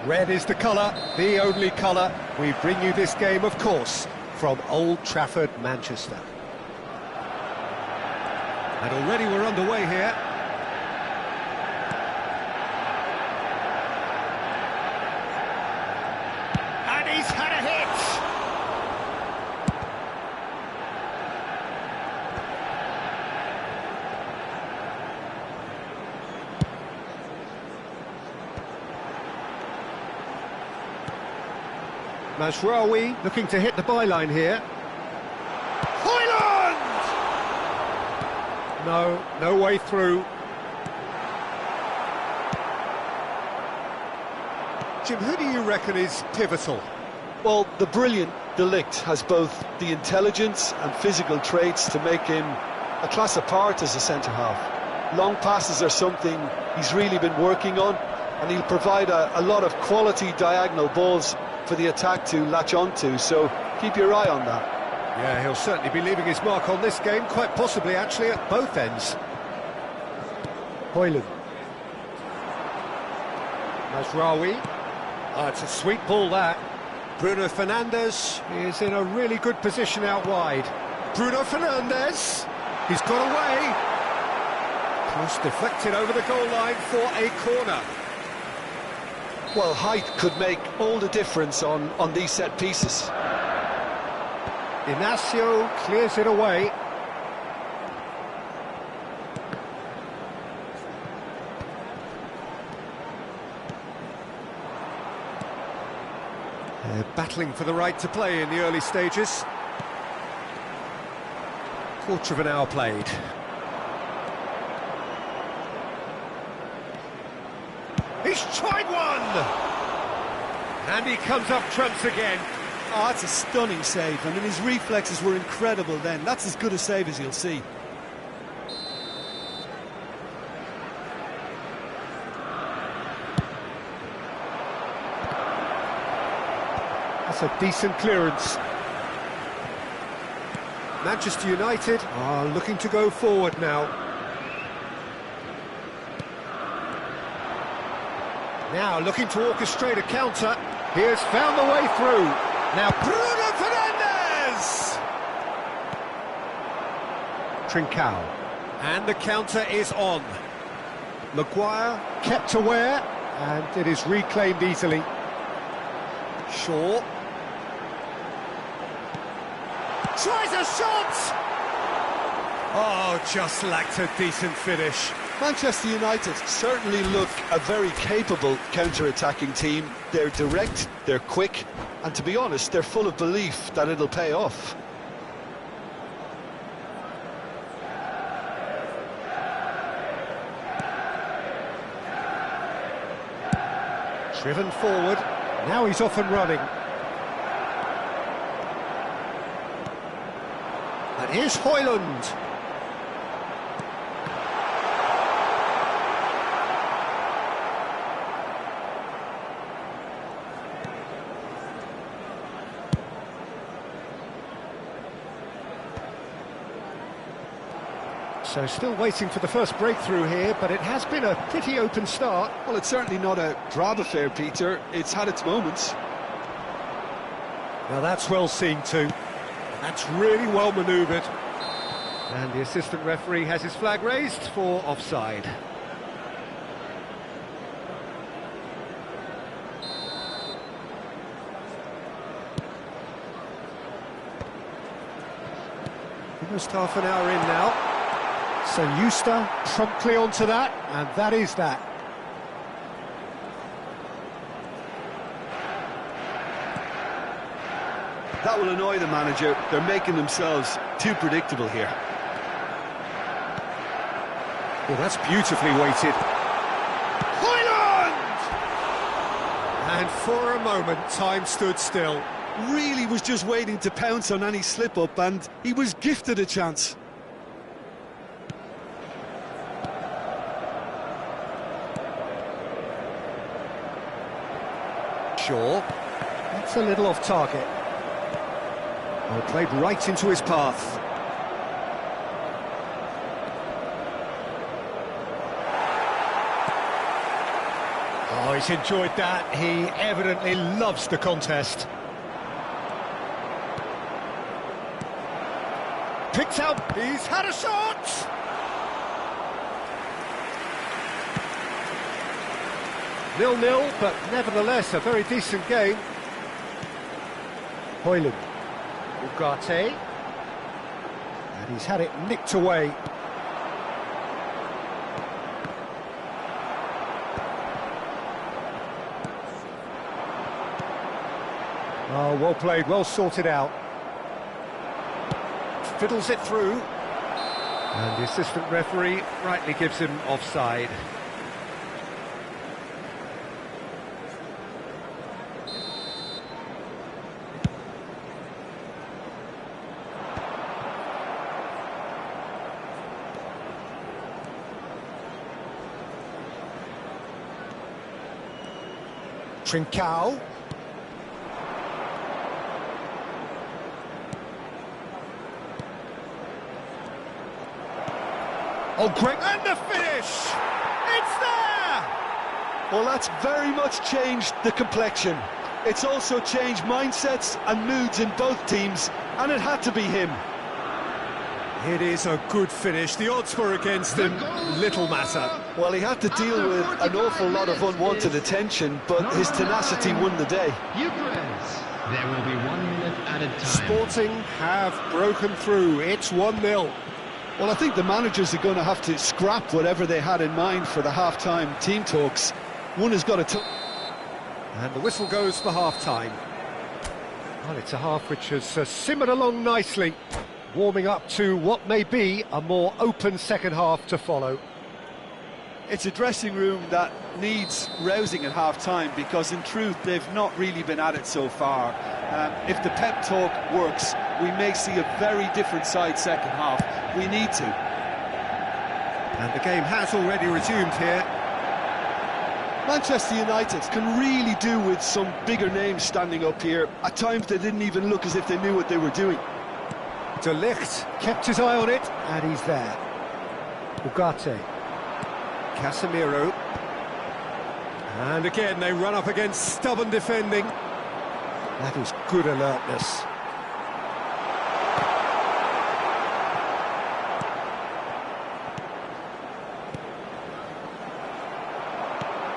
Red is the colour, the only colour. We bring you this game, of course, from Old Trafford, Manchester. And already we're underway here. And he's had a hit! Mazraoui looking to hit the byline here. Hoyland! No way through. Jim, who do you reckon is pivotal? Well, the brilliant De Ligt has both the intelligence and physical traits to make him a class apart as a centre-half. Long passes are something he's really been working on, and he'll provide a lot of quality diagonal balls for the attack to latch onto, so keep your eye on that. Yeah, he'll certainly be leaving his mark on this game, quite possibly actually at both ends. Hoyland. Mazraoui. Oh, it's a sweet ball that. Bruno Fernandes is in a really good position out wide. Bruno Fernandes, he's got away. Cross deflected over the goal line for a corner. Well, height could make all the difference on these set pieces. Inacio clears it away. They're battling for the right to play in the early stages. Quarter of an hour played. He's tried one! And he comes up trumps again. Oh, that's a stunning save. I mean, his reflexes were incredible then. That's as good a save as you'll see. That's a decent clearance. Manchester United are looking to go forward now. Now looking to orchestrate a counter. He has found the way through. Now Bruno Fernandes! Trincao. And the counter is on. Maguire kept aware, and it is reclaimed easily. Shaw. Tries a shot! Oh, just lacked a decent finish. Manchester United certainly look a very capable counter-attacking team. They're direct, they're quick, and to be honest, they're full of belief that it'll pay off. Driven forward, now he's off and running. And here's Højlund. So still waiting for the first breakthrough here, but it has been a pretty open start. Well, it's certainly not a drab affair, Peter. It's had its moments. Now that's well seen too. That's really well manoeuvred. And the assistant referee has his flag raised for offside. Almost half an hour in now. So Eusta promptly onto that, and that is that. That will annoy the manager. They're making themselves too predictable here. Well, that's beautifully weighted. Højlund! And for a moment, time stood still. Really was just waiting to pounce on any slip-up, and he was gifted a chance. Shaw. That's a little off target. Well, played right into his path. Oh, he's enjoyed that. He evidently loves the contest. Picked out. He's had a shot! 0-0, but nevertheless a very decent game. Højlund. Ugarte. And he's had it nicked away. Oh, well played, well sorted out. Fiddles it through. And the assistant referee rightly gives him offside. Trincao. Oh, great, and the finish! It's there! Well, that's very much changed the complexion. It's also changed mindsets and moods in both teams, and it had to be him. It is a good finish. The odds were against him, little matter. Well, he had to deal with an awful lot of unwanted attention, but his tenacity won the day. There will be 1 minute added time. Sporting have broken through. It's 1-0. Well, I think the managers are going to have to scrap whatever they had in mind for the half-time team talks. One has got to... And the whistle goes for half-time. Well, it's a half which has simmered along nicely, warming up to what may be a more open second half to follow. It's a dressing room that needs rousing at half-time, because in truth they've not really been at it so far. If the pep talk works, we may see a very different side second half. We need to. And the game has already resumed here. Manchester United can really do with some bigger names standing up here. At times they didn't even look as if they knew what they were doing. De Ligt kept his eye on it, and he's there. Ugarte. Casemiro. And again, they run up against stubborn defending. That is good alertness.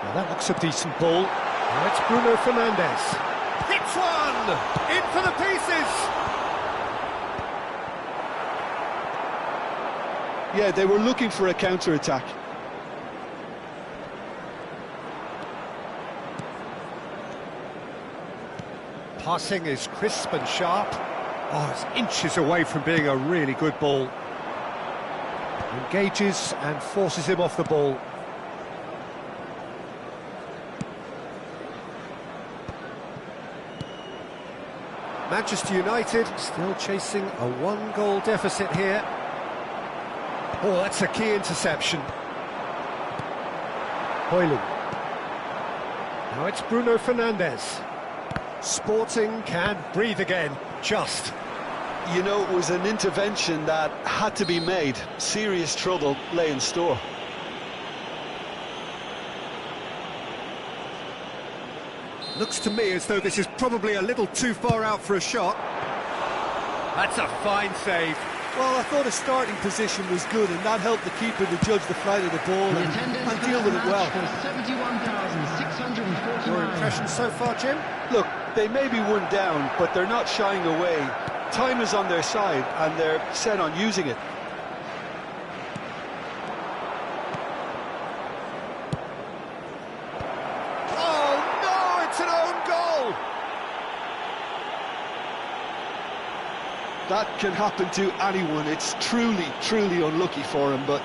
Now that looks a decent ball. Now it's Bruno Fernandes. Hit Hits one! In for the pieces! Yeah, they were looking for a counter-attack. Passing is crisp and sharp. Oh, it's inches away from being a really good ball. Engages and forces him off the ball. Manchester United still chasing a one-goal deficit here. Oh, that's a key interception. Højlund. Now it's Bruno Fernandes. Sporting can breathe again, just. You know, it was an intervention that had to be made. Serious trouble lay in store. Looks to me as though this is probably a little too far out for a shot. That's a fine save. Well, I thought his starting position was good, and that helped the keeper to judge the flight of the ball and deal with it well. Your impression so far, Jim? Look, they may be one down, but they're not shying away. Time is on their side, and they're set on using it. Oh no, it's an own goal! That can happen to anyone. It's truly, truly unlucky for him, but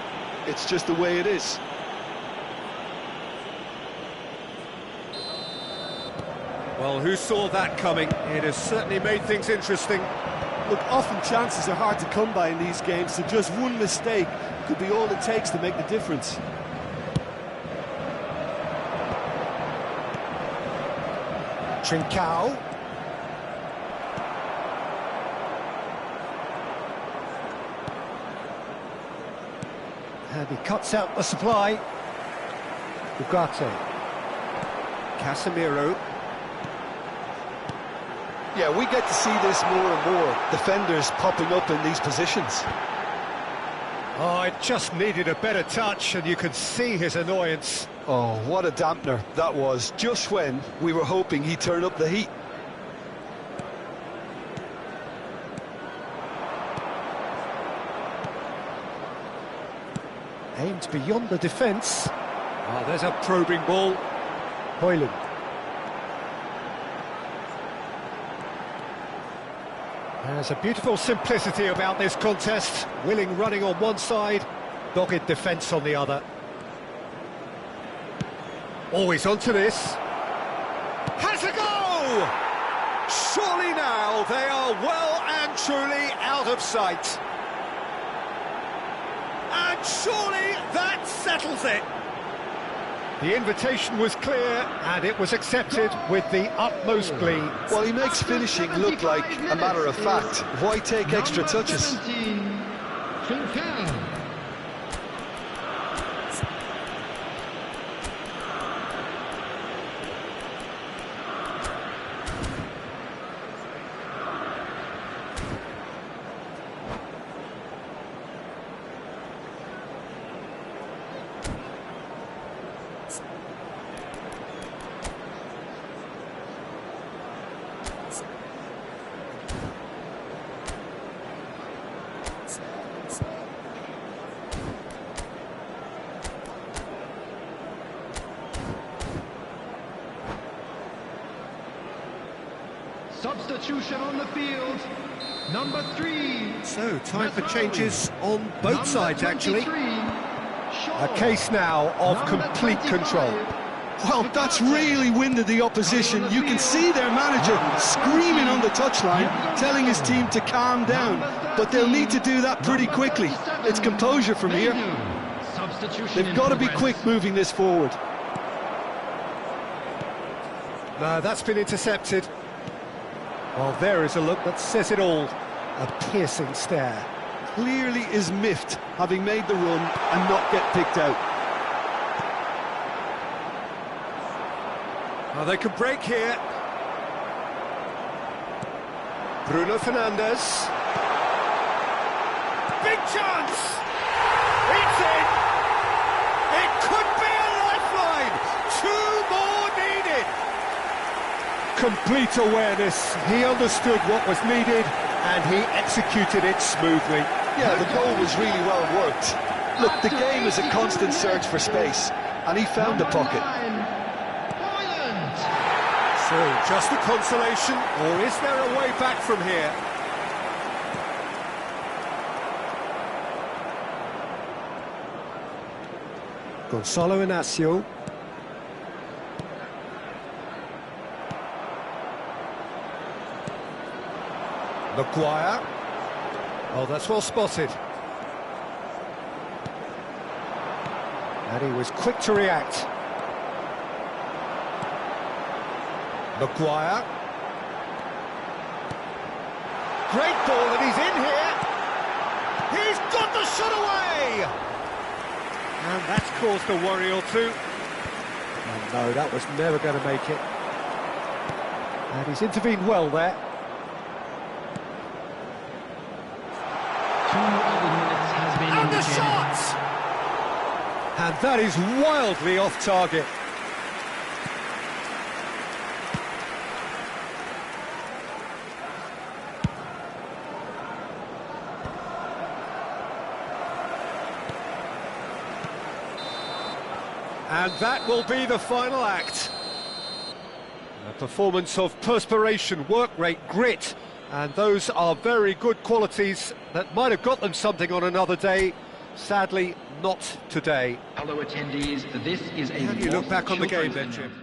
it's just the way it is. Well, who saw that coming? It has certainly made things interesting. Look, often chances are hard to come by in these games, so just one mistake could be all it takes to make the difference. Trincao. And he cuts out the supply. Ugarte. Casemiro. Yeah, we get to see this more and more. Defenders popping up in these positions. Oh, it just needed a better touch, and you could see his annoyance. Oh, what a dampener that was, just when we were hoping he'd turn up the heat. Aimed beyond the defence. Oh, there's a probing ball. Højlund. There's a beautiful simplicity about this contest. Willing running on one side, dogged defence on the other. Always onto this. Has a go! Surely now they are well and truly out of sight. And surely that settles it. The invitation was clear, and it was accepted with the utmost glee. Well, he makes finishing look like a matter of fact. Why take extra touches? Substitution on the field, number 3. So, time for changes on both sides, actually. A case now of complete control. Well, that's really winded the opposition. You can see their manager screaming on the touchline, telling his team to calm down. But they'll need to do that pretty quickly. It's composure from here. They've got to be quick moving this forward. No, that's been intercepted. Well, there is a look that says it all. A piercing stare. Clearly is miffed, having made the run and not get picked out. Well, they could break here. Bruno Fernandes. Big chance! It's in! It could be a lifeline! 2 more needed! Complete awareness. He understood what was needed and he executed it smoothly. Yeah, the goal was really well worked. Look, the game is a constant search for space, and he found the pocket. So, just a consolation, or is there a way back from here? Gonzalo Inacio. Maguire. Oh, that's well spotted. And he was quick to react. Maguire. Great ball, and he's in here. He's got the shot away! And that's caused a worry or two. Oh, no, that was never going to make it. And he's intervened well there. 2 other minutes has been And the indicated. shot! And that is wildly off target. And that will be the final act. A performance of perspiration, work rate, grit, and those are very good qualities that might have got them something on another day. Sadly, not today. Fellow attendees, this is a How do you look back on the game then, children's Jim?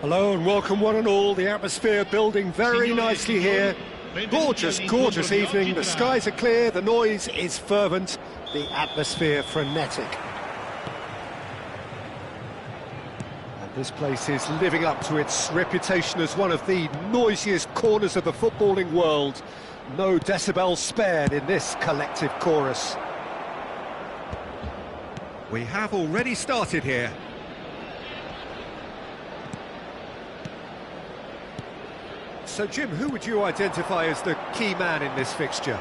Hello and welcome one and all. The atmosphere building very nicely here. Gorgeous, gorgeous evening. The skies are clear, the noise is fervent, the atmosphere frenetic. And this place is living up to its reputation as one of the noisiest corners of the footballing world. No decibels spared in this collective chorus. We have already started here. So, Jim, who would you identify as the key man in this fixture?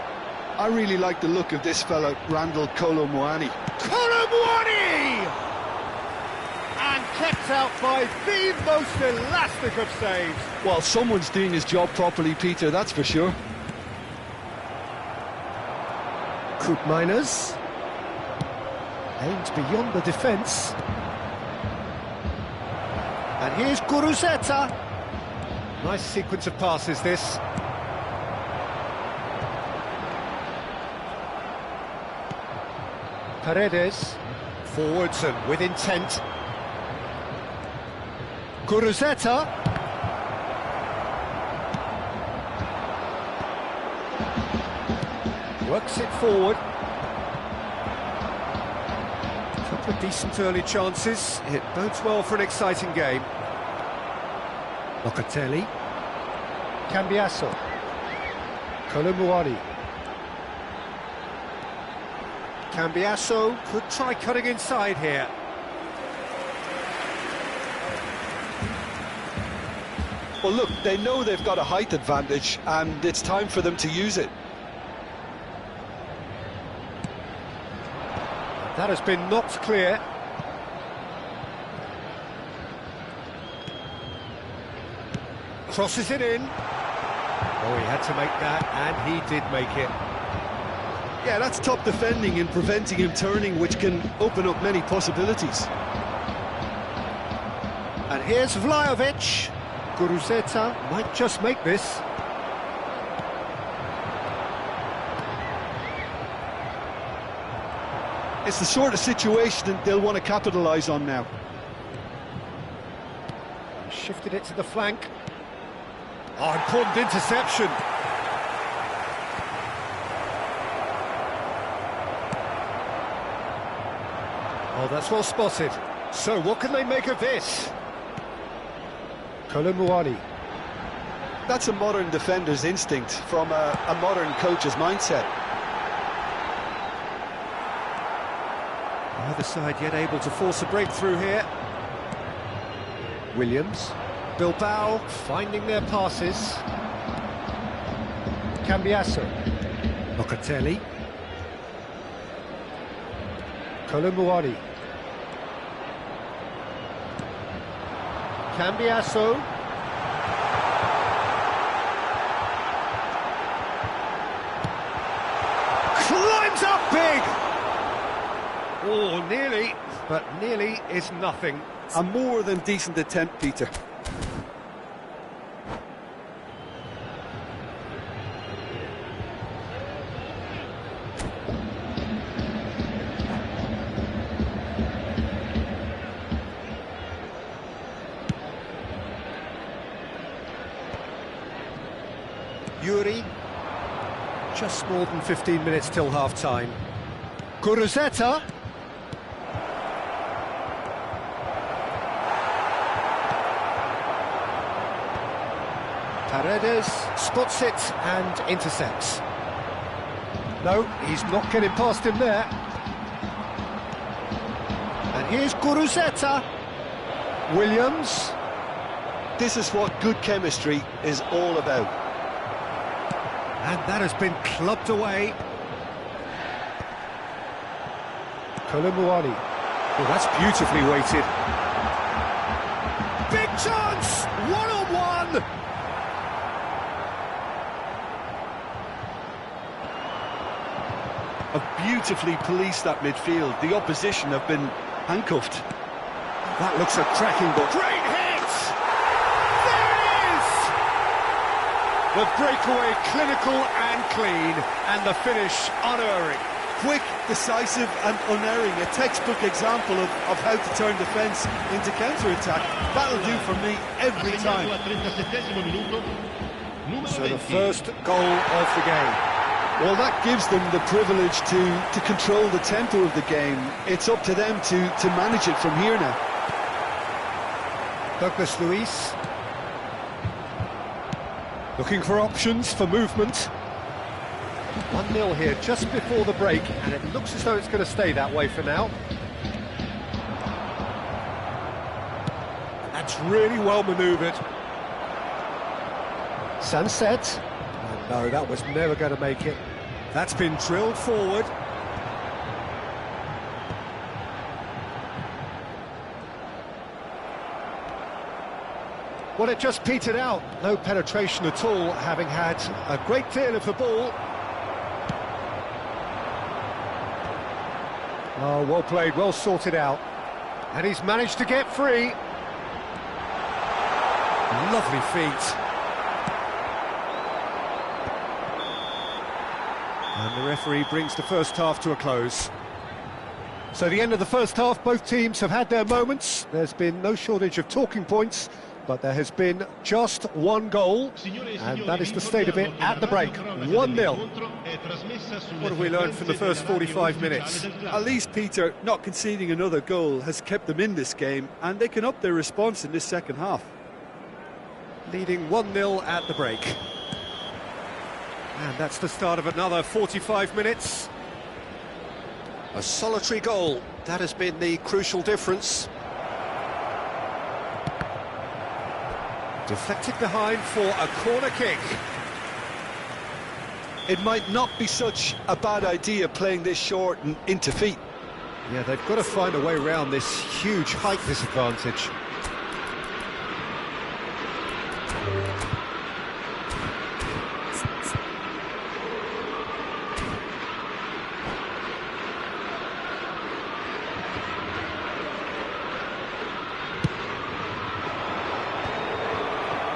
I really like the look of this fella, Randall Kolo Muani. Kolo Muani! And kept out by the most elastic of saves. Well, someone's doing his job properly, Peter, that's for sure. Koopmeiners aimed beyond the defence. And here's Guruzeta. Nice sequence of passes, this. Paredes. Forwards and with intent. Guruzeta. Works it forward. A couple of decent early chances. It bodes well for an exciting game. Locatelli. Cambiasso. Kolo Muani. Cambiasso could try cutting inside here. Well, look, they know they've got a height advantage, and it's time for them to use it. That has been knocked clear. Crosses it in. Oh, he had to make that, and he did make it. Yeah, that's top defending and preventing him turning, which can open up many possibilities. And here's Vlahovic. Guruzeta might just make this. It's the sort of situation that they'll want to capitalise on now. Shifted it to the flank. Oh, important interception. Oh, that's well spotted. So, what can they make of this? Kolo Muani. That's a modern defender's instinct from a modern coach's mindset. Either side yet able to force a breakthrough here. Williams. Bilbao finding their passes. Cambiasso. Locatelli. Kolo Muani. Cambiasso. Climbs up big! Oh, nearly, but nearly is nothing. A more than decent attempt, Peter. Yuri. Just more than 15 minutes till half-time. Kuruzeta. Paredes spots it and intercepts. No, he's not getting past him there. And here's Kuruzeta. Williams. This is what good chemistry is all about. And that has been clubbed away. Kolumuani. Well, that's beautifully weighted. Big chance! One-on-one! Have beautifully policed that midfield. The opposition have been handcuffed. That looks a cracking ball. Great hit! There it is! The breakaway clinical and clean, and the finish unerring. Quick, decisive and unerring. A textbook example of how to turn defence into counter-attack. That'll do for me every time. So the first goal of the game. Well, that gives them the privilege to control the tempo of the game. It's up to them to manage it from here now. Douglas Luiz. Looking for options for movement. 1-0 here just before the break, and it looks as though it's going to stay that way for now. That's really well manoeuvred. Sunset. Oh, no, that was never going to make it. That's been drilled forward. Well, it just petered out. No penetration at all, having had a great deal of the ball. Oh, well played, well sorted out. And he's managed to get free. Lovely feet. And the referee brings the first half to a close. So the end of the first half, both teams have had their moments. There's been no shortage of talking points, but there has been just one goal, and that is the state of it at the break. 1-0. What have we learned from the first 45 minutes? At least, Peter, not conceding another goal has kept them in this game, and they can up their response in this second half. Leading 1-0 at the break. And that's the start of another 45 minutes. A solitary goal, that has been the crucial difference. Deflected behind for a corner kick. It might not be such a bad idea playing this short and into feet. Yeah, they've got to find a way around this huge height disadvantage.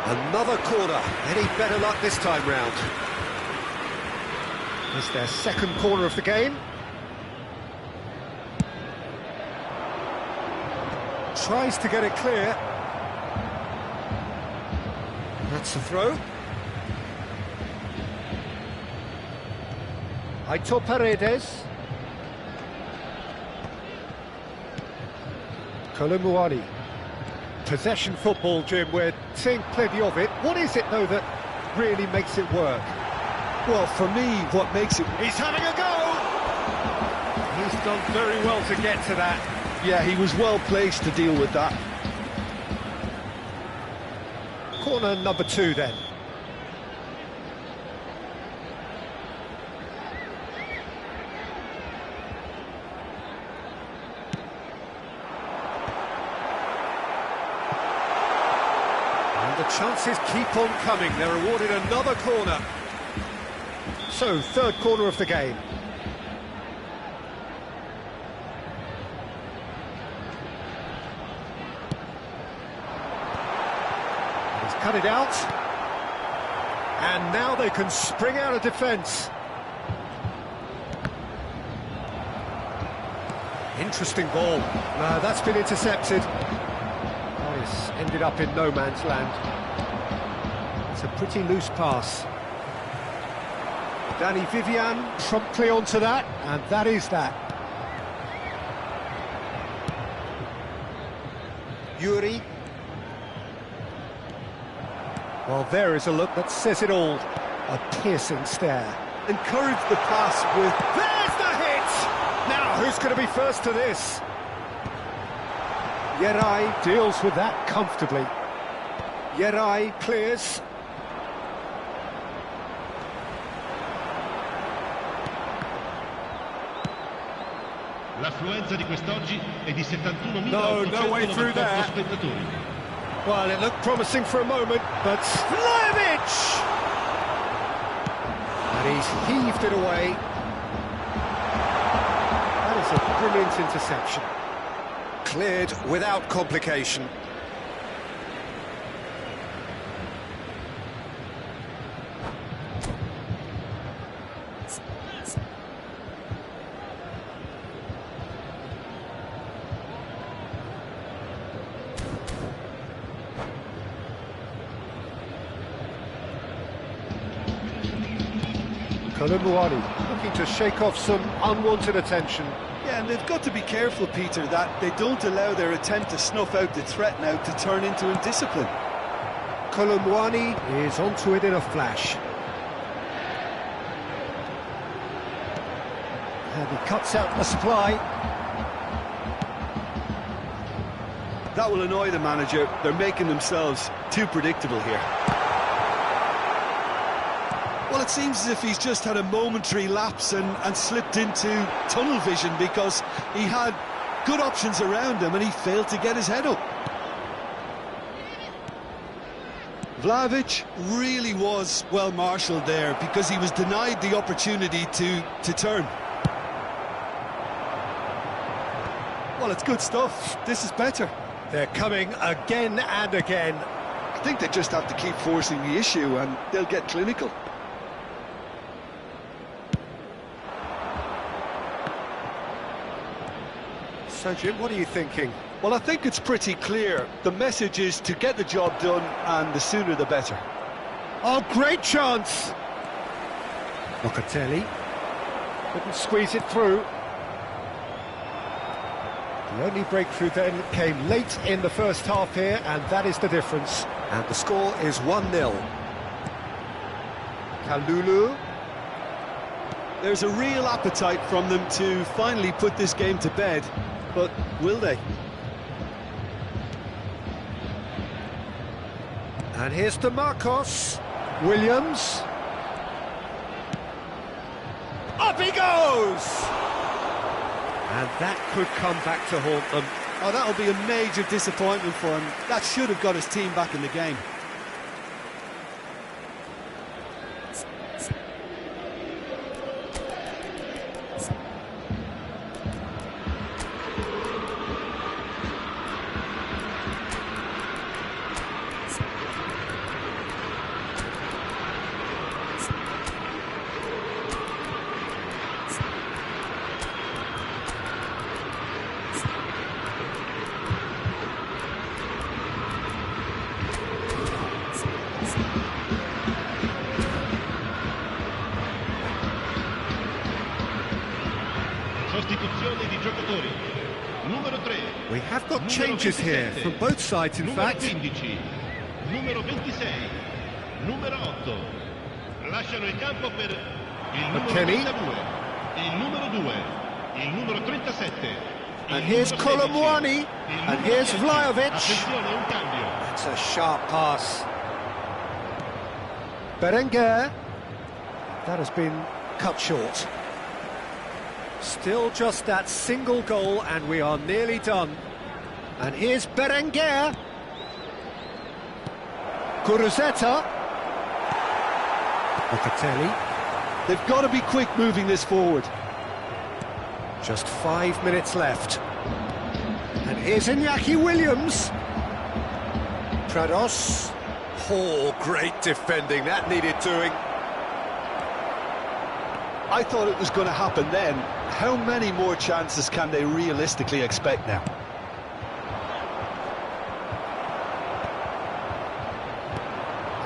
Another corner. Any better luck this time round? It's their second corner of the game. Tries to get it clear. That's the throw. Aitor Paredes. Kolumuani. Possession football, Jim, we're seeing plenty of it. What is it, though, that really makes it work? Well, for me, what makes it... He's having a go! He's done very well to get to that. Yeah, he was well placed to deal with that. Corner number 2, then. The chances keep on coming. They're awarded another corner. So, third corner of the game. He's cut it out. And now they can spring out of defence. Interesting ball. That's been intercepted. It's ended up in no man's land. It's a pretty loose pass. Danny Vivian promptly onto that, and that is that. Yuri. Well, there is a look that says it all. A piercing stare. Encourage the pass with... There's the hit! Now, who's going to be first to this? Yerai deals with that comfortably. Yerai clears. L'affluenza di quest'oggi è di 71.898 spettatori. Well, it looked promising for a moment, but Vlahovic! And he's heaved it away. That is a brilliant interception. Cleared without complication. Kolumbuani looking to shake off some unwanted attention. Yeah, and they've got to be careful, Peter, that they don't allow their attempt to snuff out the threat now to turn into indiscipline. Kolumbuani is onto it in a flash. And he cuts out the supply. That will annoy the manager. They're making themselves too predictable here. Well, it seems as if he's just had a momentary lapse and slipped into tunnel vision, because he had good options around him and he failed to get his head up. Vlahovic really was well marshalled there, because he was denied the opportunity to turn. Well, it's good stuff. This is better. They're coming again and again. I think they just have to keep forcing the issue and they'll get clinical. So, Jim, what are you thinking? Well, I think it's pretty clear. The message is to get the job done, and the sooner the better. Oh, great chance! Locatelli couldn't squeeze it through. The only breakthrough then came late in the first half here, and that is the difference. And the score is 1-0. Kalulu. There's a real appetite from them to finally put this game to bed, but will they? And here's to Marcos. Williams. Up he goes! And that could come back to haunt them. Oh, that'll be a major disappointment for him. That should have got his team back in the game. Sostituzione di giocatori. Numero 3. We have got changes here from both sides, in fact. Numero 15. Numero 26. Numero 8. Lasciano il campo per il numero 32. Il numero 2. Il numero 37. And here's Kolumbuani. And here's Vlahovic. Attenzione, un cambio. That's a sharp pass. Berenguer. That has been cut short. Still just that single goal, and we are nearly done. And here's Berenguer. Kuruzeta. Locatelli. They've got to be quick moving this forward. Just 5 minutes left. And here's Iñaki Williams. Prados. Oh, great defending. That needed doing. I thought it was going to happen then. How many more chances can they realistically expect now?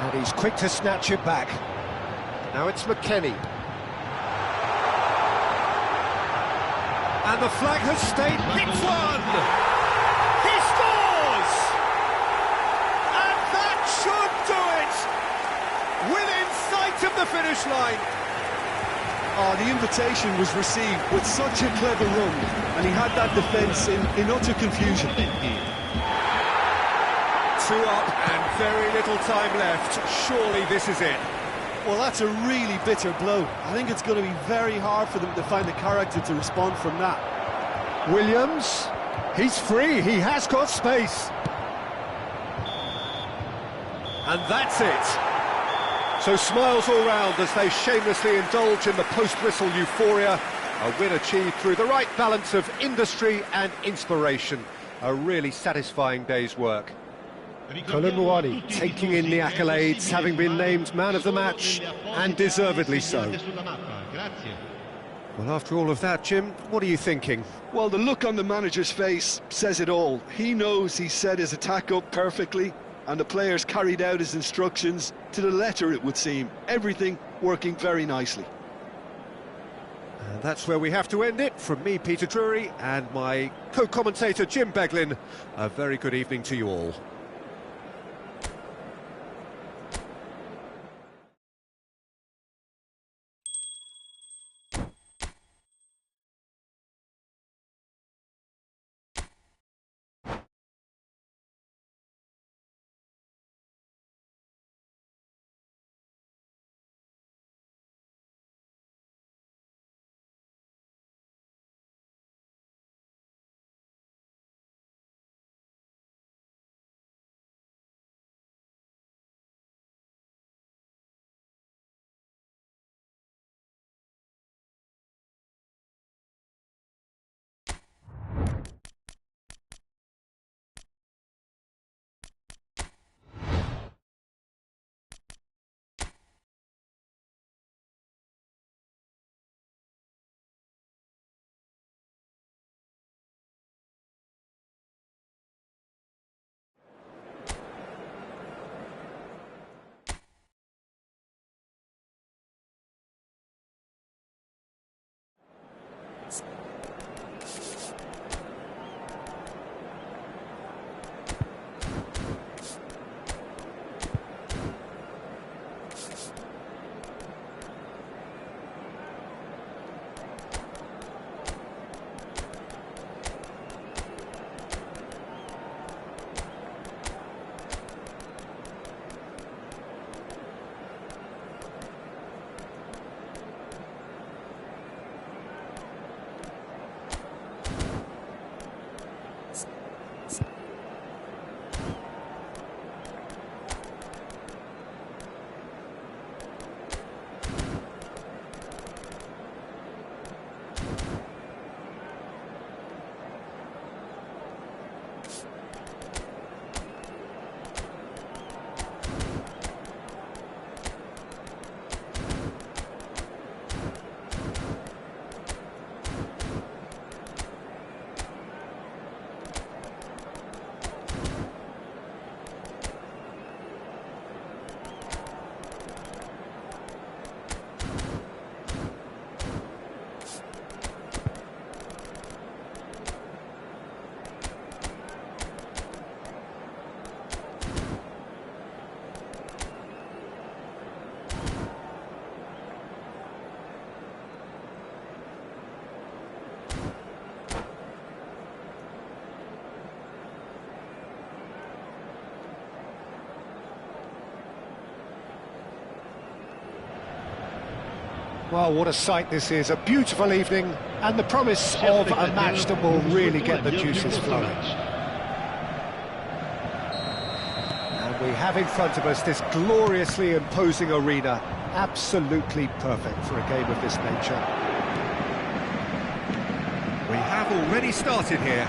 And he's quick to snatch it back. Now it's McKennie. And the flag has stayed. Hits one! He scores! And that should do it! Within sight of the finish line. Oh, the invitation was received with such a clever run, and he had that defence in utter confusion. 2 up and very little time left. Surely this is it. Well, that's a really bitter blow. I think it's going to be very hard for them to find the character to respond from that. Williams, he's free, he has got space. And that's it. So smiles all round as they shamelessly indulge in the post-whistle euphoria. A win achieved through the right balance of industry and inspiration. A really satisfying day's work. Kolonwani taking in the accolades, having been named man of the match, and deservedly so. Well, after all of that, Jim, what are you thinking? Well, the look on the manager's face says it all. He knows he set his attack up perfectly, and the players carried out his instructions to the letter, it would seem. Everything working very nicely. And that's where we have to end it. From me, Peter Drury, and my co-commentator, Jim Beglin, a very good evening to you all. Well, what a sight this is, a beautiful evening, and the promise of a match that will really get the juices flowing. And we have in front of us this gloriously imposing arena, absolutely perfect for a game of this nature. We have already started here.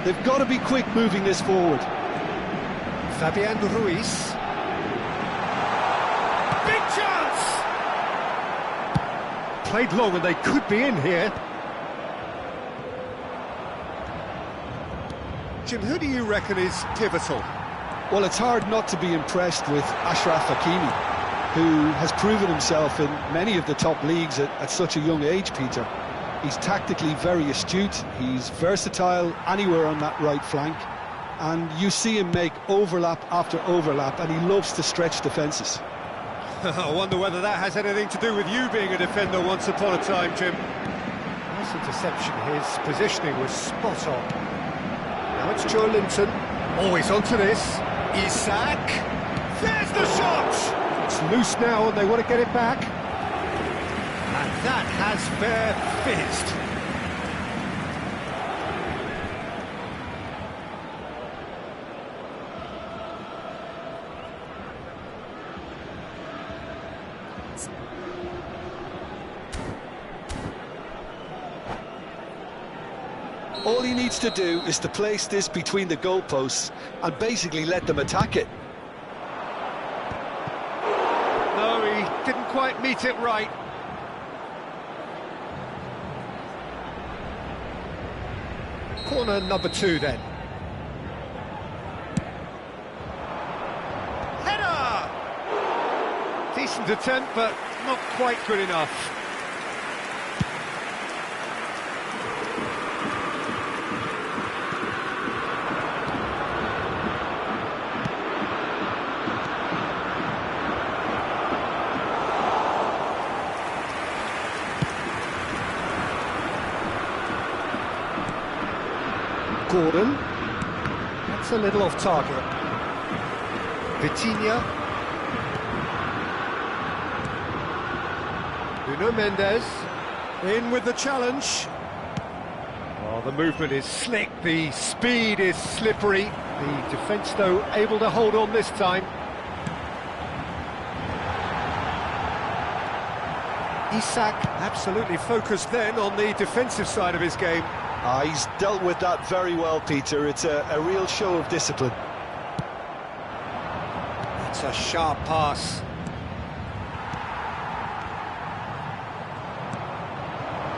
They've got to be quick moving this forward. Fabian Ruiz. Big chance! Played long and they could be in here. Jim, who do you reckon is pivotal? Well, it's hard not to be impressed with Achraf Hakimi. who has proven himself in many of the top leagues at such a young age, Peter. He's tactically very astute, he's versatile anywhere on that right flank, and you see him make overlap after overlap, and he loves to stretch defences. I wonder whether that has anything to do with you being a defender once upon a time, Jim. Nice interception, his positioning was spot on. Now it's Joe Linton, always onto this. Isak, there's the shot! It's loose now and they want to get it back. And that has fair fizzed. All he needs to do is to place this between the goalposts and basically let them attack it. No, he didn't quite meet it right. Corner number 2 then. Header! Decent attempt, but not quite good enough. Gordon, that's a little off target. Vitinha. Nuno Mendes, in with the challenge. Well, the movement is slick, the speed is slippery. The defence, though, able to hold on this time. Isak absolutely focused then on the defensive side of his game. He's dealt with that very well, Peter. It's a real show of discipline. It's a sharp pass.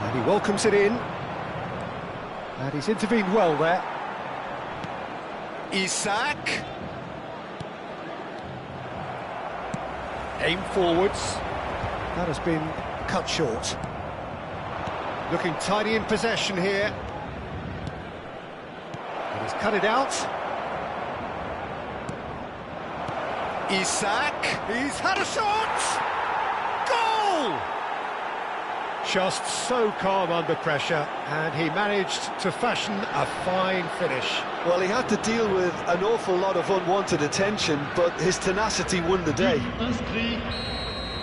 And he welcomes it in. And he's intervened well there. Isak. Aim forwards. That has been cut short. Looking tidy in possession here. And he's cut it out. Isak, he's had a shot! Goal! Just so calm under pressure, and he managed to fashion a fine finish. Well, he had to deal with an awful lot of unwanted attention, but his tenacity won the day.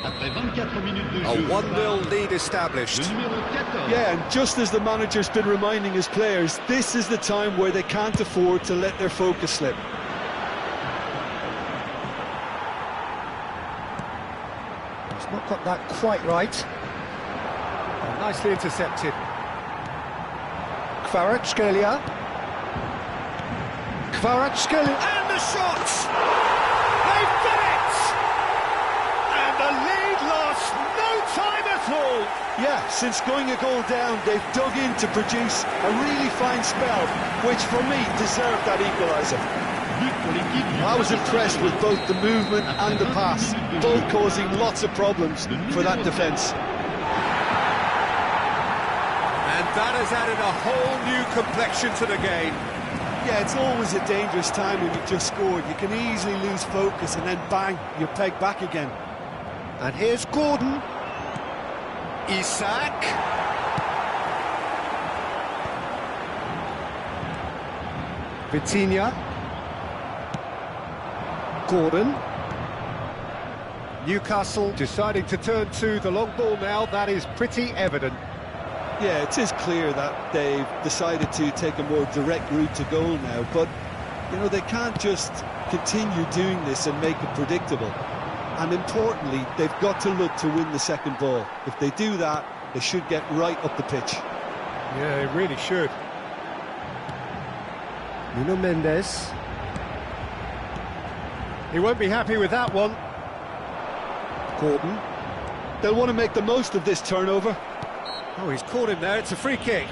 A 1-0 lead established. Yeah, and just as the manager's been reminding his players, this is the time where they can't afford to let their focus slip. He's not got that quite right. And nicely intercepted. Kvaratskhelia. And the shot! They've done it! And the lead lost no time at all. Yeah, since going a goal down, they've dug in to produce a really fine spell, which for me deserved that equaliser. I was impressed with both the movement and the pass, both causing lots of problems for that defence. And that has added a whole new complexion to the game. Yeah, it's always a dangerous time when you've just scored. You can easily lose focus and then bang, you're pegged back again. And here's Gordon. Isak. Vitinha. Gordon. Newcastle deciding to turn to the long ball now. That is pretty evident. Yeah, it is clear that they've decided to take a more direct route to goal now, but, you know, they can't just continue doing this and make it predictable. And importantly, they've got to look to win the second ball. If they do that, they should get right up the pitch. Yeah, they really should. Nuno Mendes. He won't be happy with that one. Gordon. They'll want to make the most of this turnover. Oh, he's caught him there. It's a free kick.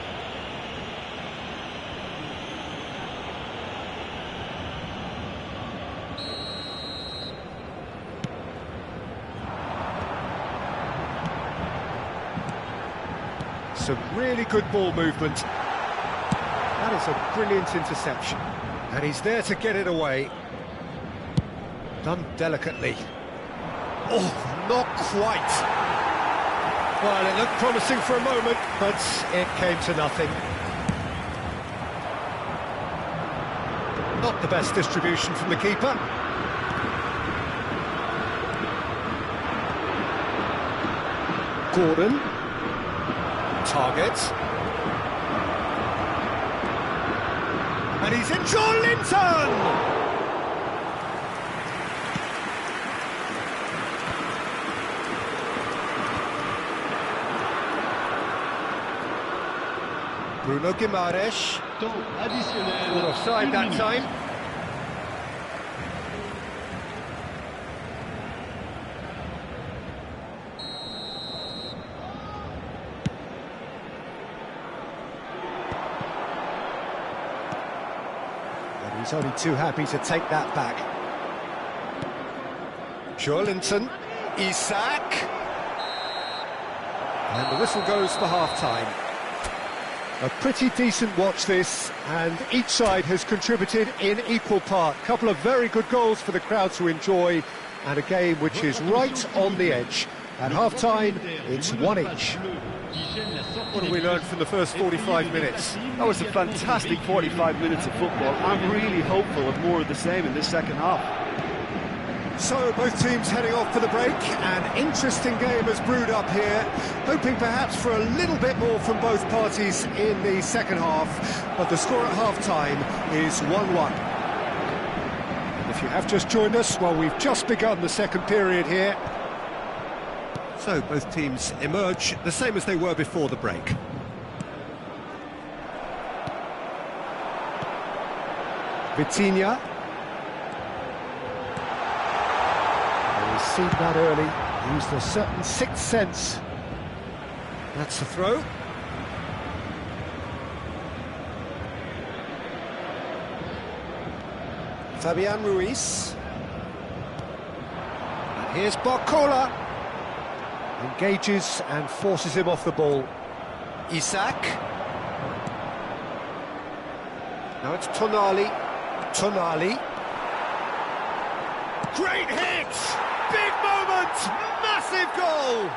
some really good ball movement. That is a brilliant interception. And he's there to get it away. Done delicately. Oh, not quite. Well, it looked promising for a moment, but it came to nothing. Not the best distribution from the keeper. Gordon. Target. And he's in. Joelinton! Bruno Guimaraes. Temps additionnel. Offside that time. And he's only too happy to take that back. Joelinton. Isak. And the whistle goes for half-time. A pretty decent watch this, and each side has contributed in equal part. A couple of very good goals for the crowd to enjoy, and a game which is right on the edge. At half-time, it's one each. What have we learned from the first 45 minutes? That was a fantastic 45 minutes of football. I'm really hopeful of more of the same in this second half. So both teams heading off for the break. An interesting game has brewed up here, hoping perhaps for a little bit more from both parties in the second half, but the score at half-time is 1-1. If you have just joined us, well, we've just begun the second period here. So both teams emerge the same as they were before the break. Vitinha. He's seen that early, used a certain sixth sense. That's the throw. Fabian Ruiz. And here's Barcola. Engages and forces him off the ball. Isak. Now it's Tonali. Tonali. Great hit! Big moment! Massive goal!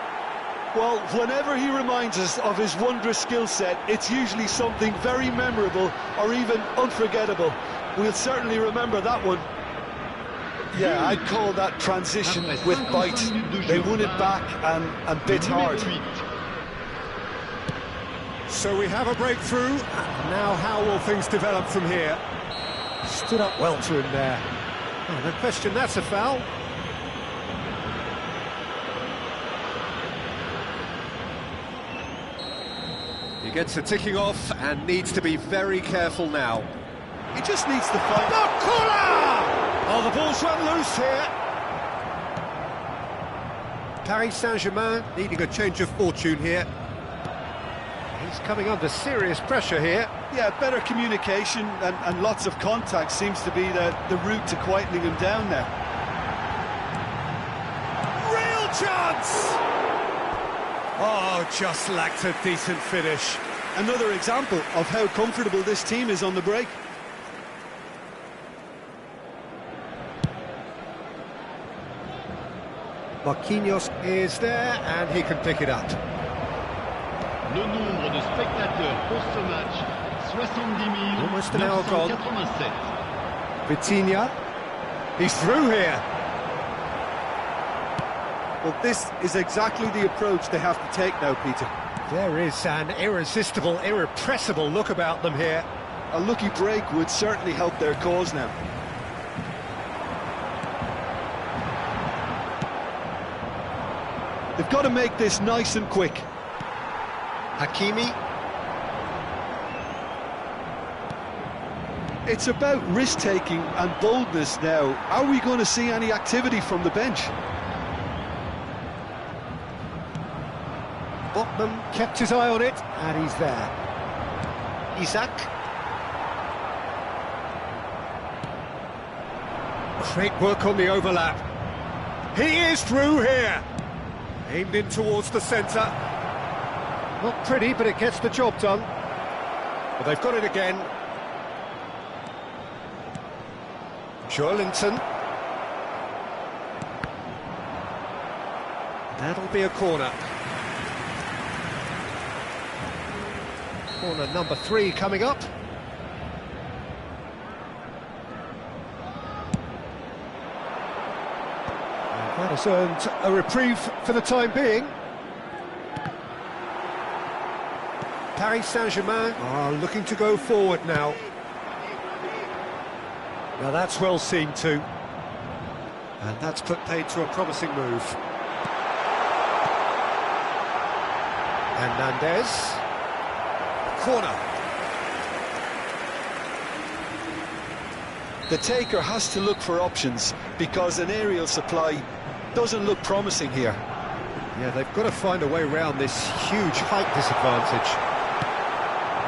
Well, whenever he reminds us of his wondrous skill set, it's usually something very memorable or even unforgettable. We'll certainly remember that one. Yeah, I'd call that transition with bite. They won it back and bit hard. So we have a breakthrough. Now how will things develop from here? Stood up well to him there. Oh, no question, that's a foul. He gets the ticking off and needs to be very careful now. He just needs to find... Barcola! Oh, the ball's run loose here. Paris Saint-Germain needing a change of fortune here. He's coming under serious pressure here. Yeah, better communication and lots of contact seems to be the route to quietening him down now. Real chance! Oh, just lacked a decent finish. Another example of how comfortable this team is on the break. Marquinhos is there and he can pick it up. Le nombre de spectateurs pour ce match, 70 Almost an hour gone. 987. Vitinha. He's through here. Well, this is exactly the approach they have to take now, Peter. There is an irresistible, irrepressible look about them here. A lucky break would certainly help their cause now. They've got to make this nice and quick. Hakimi. It's about risk-taking and boldness now. Are we going to see any activity from the bench? Botman kept his eye on it, and he's there. Isak. Great work on the overlap. He is through here. Aimed in towards the centre. Not pretty, but it gets the job done. But they've got it again. Joelinton. That'll be a corner. Corner number 3 coming up. And that has earned a reprieve for the time being. Paris Saint-Germain are looking to go forward now. Now that's well seen too. And that's put paid to a promising move. Hernandez. Corner. The taker has to look for options because an aerial supply doesn't look promising here. Yeah, they've got to find a way around this huge height disadvantage.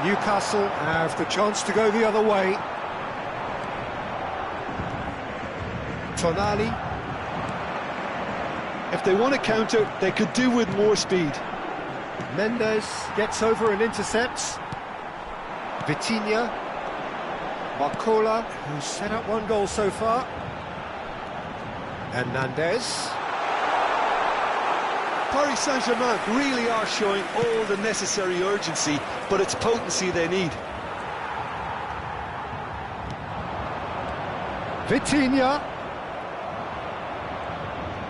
Newcastle have the chance to go the other way. Konami. If they want to counter, they could do with more speed. Mendes gets over and intercepts. Vitinha. Barcola, who's set up 1 goal so far. Hernandez. Paris Saint-Germain really are showing all the necessary urgency, but it's potency they need. Vitinha.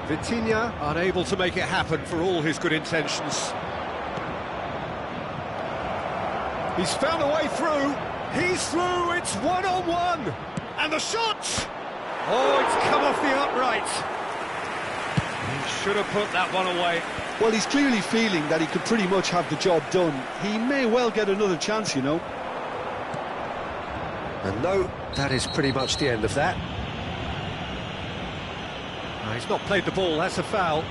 Vitinha unable to make it happen for all his good intentions. He's found a way through. He's through. It's 1-on-1. And the shot! Oh, it's come off the upright. He should have put that one away. Well, he's clearly feeling that he could pretty much have the job done. He may well get another chance, you know. And no, that is pretty much the end of that. No, he's not played the ball, that's a foul.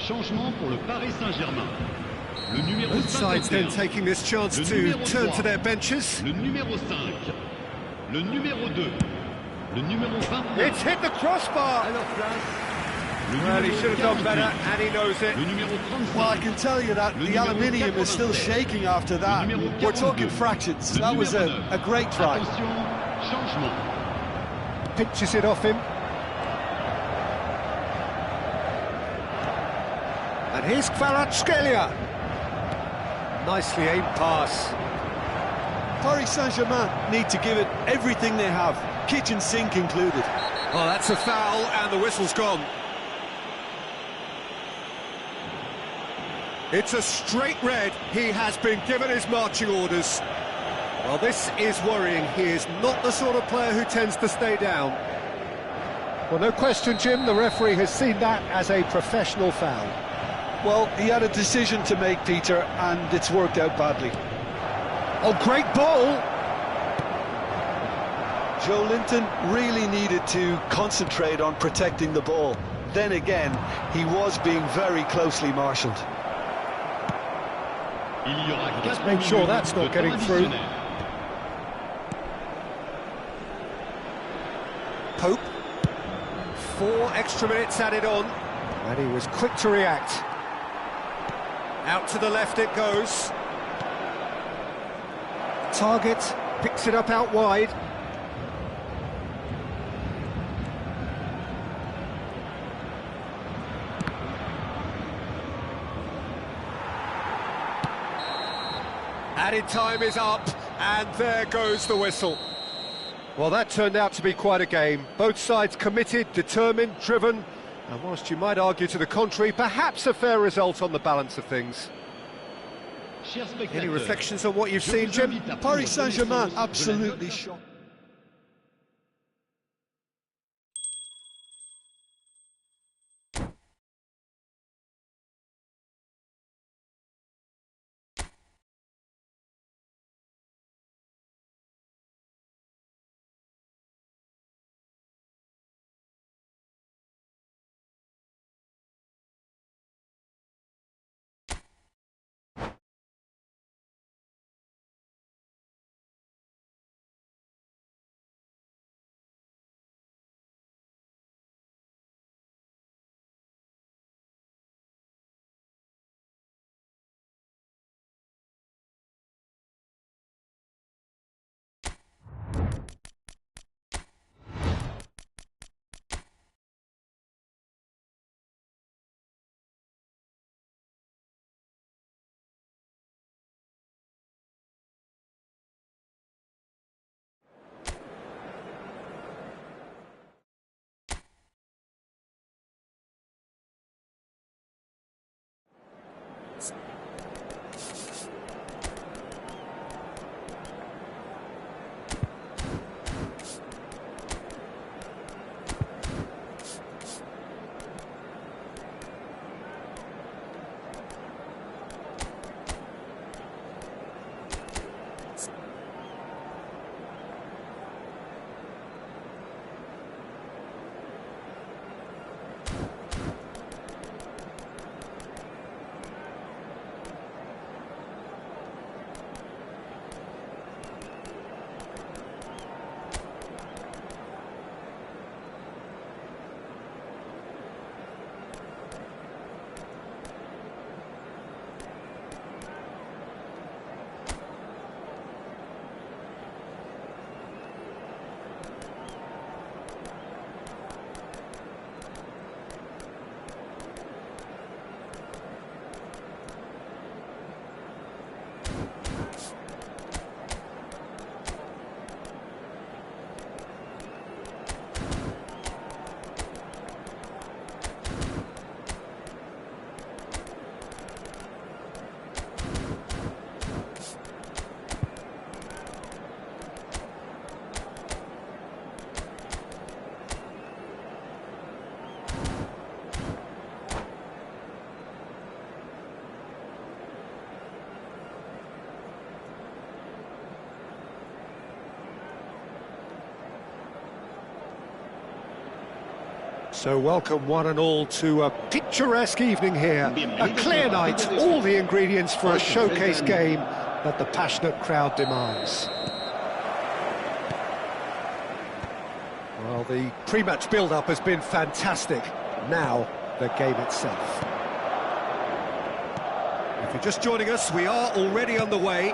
Changement pour le Paris Saint-Germain. Le numéro Both sides then taking this chance to turn to their benches. Le numéro 5. Le numéro 2. Le numéro 20. It's hit the crossbar. Well, he should have done better, and he knows it. Le numéro 35. Well, I can tell you that the aluminium is still shaking after that. We're talking fractions. That was a great try. Attention, changement. Pinches it off him. And here's Kvaratskhelia. Nicely aimed pass. Paris Saint-Germain need to give it everything they have, kitchen sink included. Oh, that's a foul, and the whistle's gone. It's a straight red. He has been given his marching orders. Well, this is worrying. He is not the sort of player who tends to stay down. Well, no question, Jim, the referee has seen that as a professional foul. Well, he had a decision to make, Peter, and it's worked out badly. Oh, great ball! Joelinton really needed to concentrate on protecting the ball. Then again, he was being very closely marshalled. Let's make sure that's not getting through. Pope. 4 extra minutes added on, and he was quick to react. Out to the left it goes. Target picks it up out wide. Added time is up, and there goes the whistle. Well, that turned out to be quite a game. Both sides committed, determined, driven, and whilst you might argue to the contrary, perhaps a fair result on the balance of things. Any reflections on what you've seen, Jim? Paris Saint-Germain absolutely shocked. So welcome one and all to a picturesque evening here. A clear night, all the ingredients for a showcase game that the passionate crowd demands. Well, the pre-match build-up has been fantastic. Now, the game itself. If you're just joining us, we are already on the way.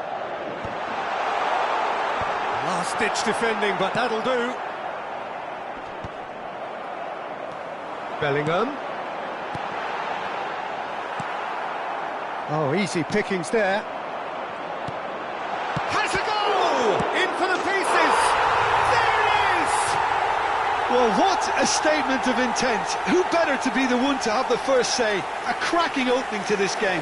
Last-ditch defending, but that'll do. Bellingham. Oh, easy pickings there. Has a goal! In for the pieces! There it is! Well, what a statement of intent. Who better to be the one to have the first say? A cracking opening to this game.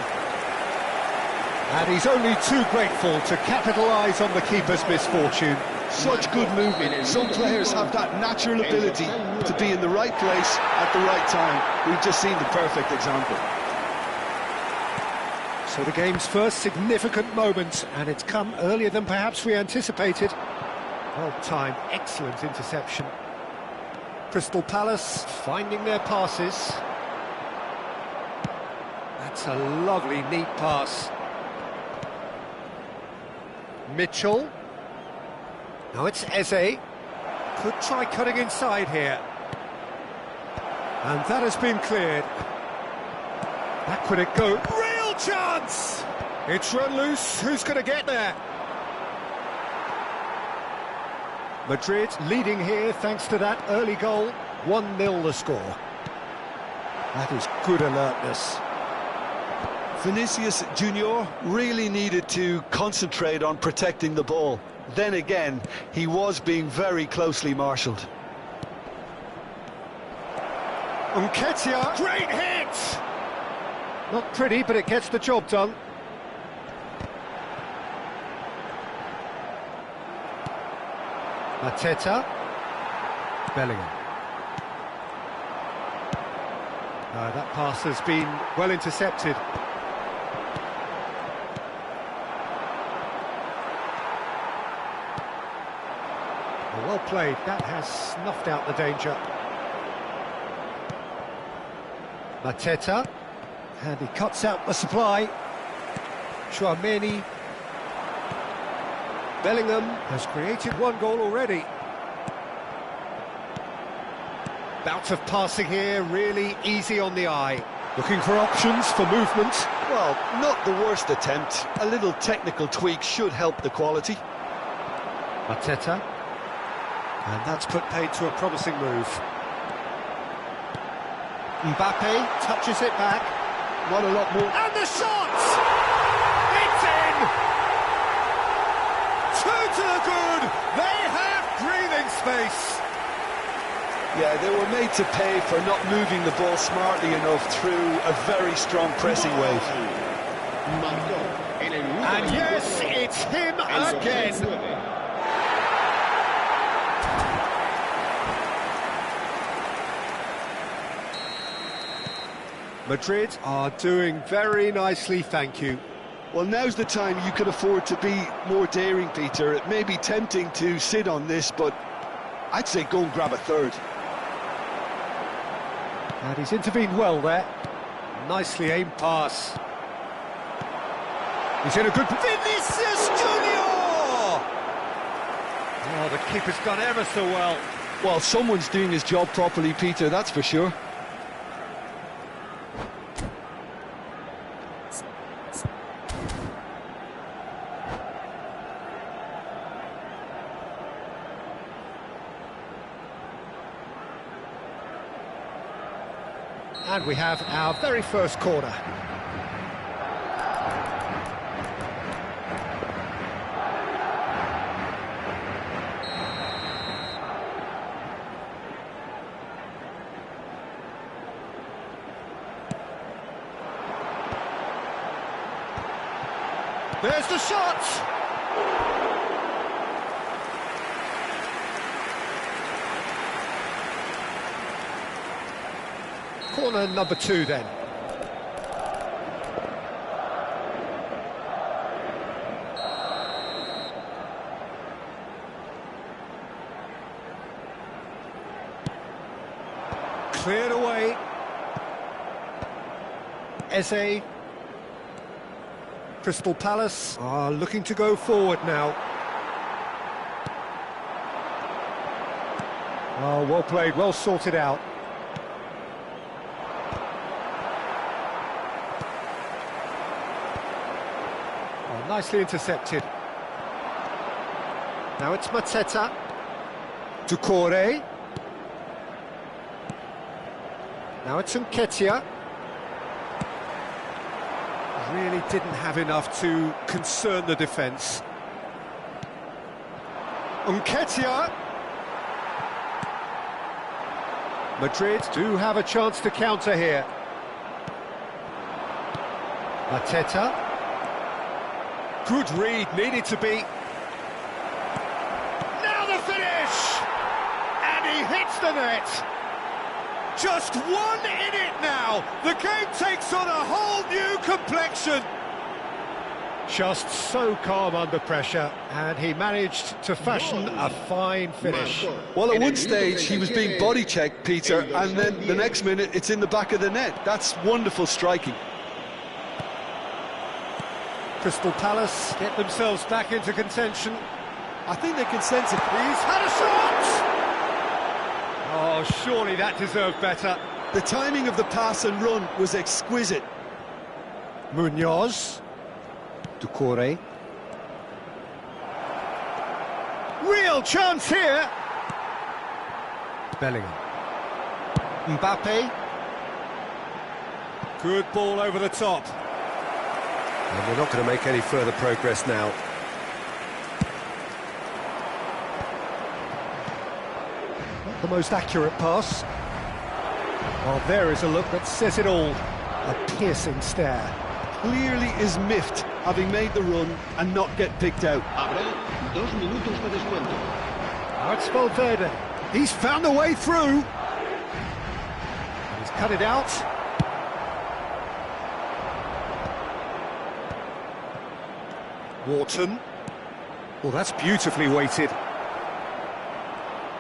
And he's only too grateful to capitalise on the keeper's misfortune. Such good movement. Some players have that natural ability to be in the right place at the right time. We've just seen the perfect example. So the game's first significant moment, and it's come earlier than perhaps we anticipated. Well timed, excellent interception. Crystal Palace finding their passes. That's a lovely, neat pass. Mitchell. Now it's Eze. Could try cutting inside here. And that has been cleared. Back would it go. Real chance! It's run loose. Who's going to get there? Madrid leading here thanks to that early goal. 1-0 the score. That is good alertness. Vinicius Junior really needed to concentrate on protecting the ball. Then again, he was being very closely marshalled. Nketiah, great hit! Not pretty, but it gets the job done. Mateta. Bellingham. That pass has been well intercepted. Well played, that has snuffed out the danger. Mateta, and he cuts out the supply. Chouameni. Bellingham has created one goal already. Bout of passing here, really easy on the eye. Looking for options for movement. Well, not the worst attempt. A little technical tweak should help the quality. Mateta. And that's put paid to a promising move. Mbappe touches it back. Not a lot more. And the shot! It's in! Two to the good! They have breathing space! Yeah, they were made to pay for not moving the ball smartly enough through a very strong pressing wave. And yes, it's him again! Madrid are doing very nicely, thank you. Well, now's the time you could afford to be more daring, Peter. It may be tempting to sit on this, but I'd say go and grab a third. And he's intervened well there. Nicely aimed pass. He's in a good... Vinicius Junior! Oh, the keeper's done ever so well. Well, someone's doing his job properly, Peter, that's for sure. And we have our very first corner. There's the shot! Corner number 2 then. Cleared away. Eze. Crystal Palace are looking to go forward now. Oh, well played, well sorted out. Nicely intercepted. Now it's Mateta. Doucouré. Now it's Nketiah. Really didn't have enough to concern the defence. Nketiah. Madrid do have a chance to counter here. Mateta. Good read, needed to be. Now the finish! And he hits the net! Just one in it now! The game takes on a whole new complexion! Just so calm under pressure, and he managed to fashion a fine finish. Well, at one stage he was being body checked, Peter, and then the next minute it's in the back of the net. That's wonderful striking. Crystal Palace get themselves back into contention. I think they can sense it. He's had a shot! Oh, surely that deserved better. The timing of the pass and run was exquisite. Munoz. Doucouré. Real chance here! Bellingham. Mbappe. Good ball over the top. And they're not going to make any further progress now. Not the most accurate pass. Well, there is a look that says it all. A piercing stare. Clearly is miffed, having made the run and not get picked out. Habrá 2 minutos de descuento. Now it's Valverde. He's found a way through. He's cut it out. Wharton. Well, that's beautifully weighted.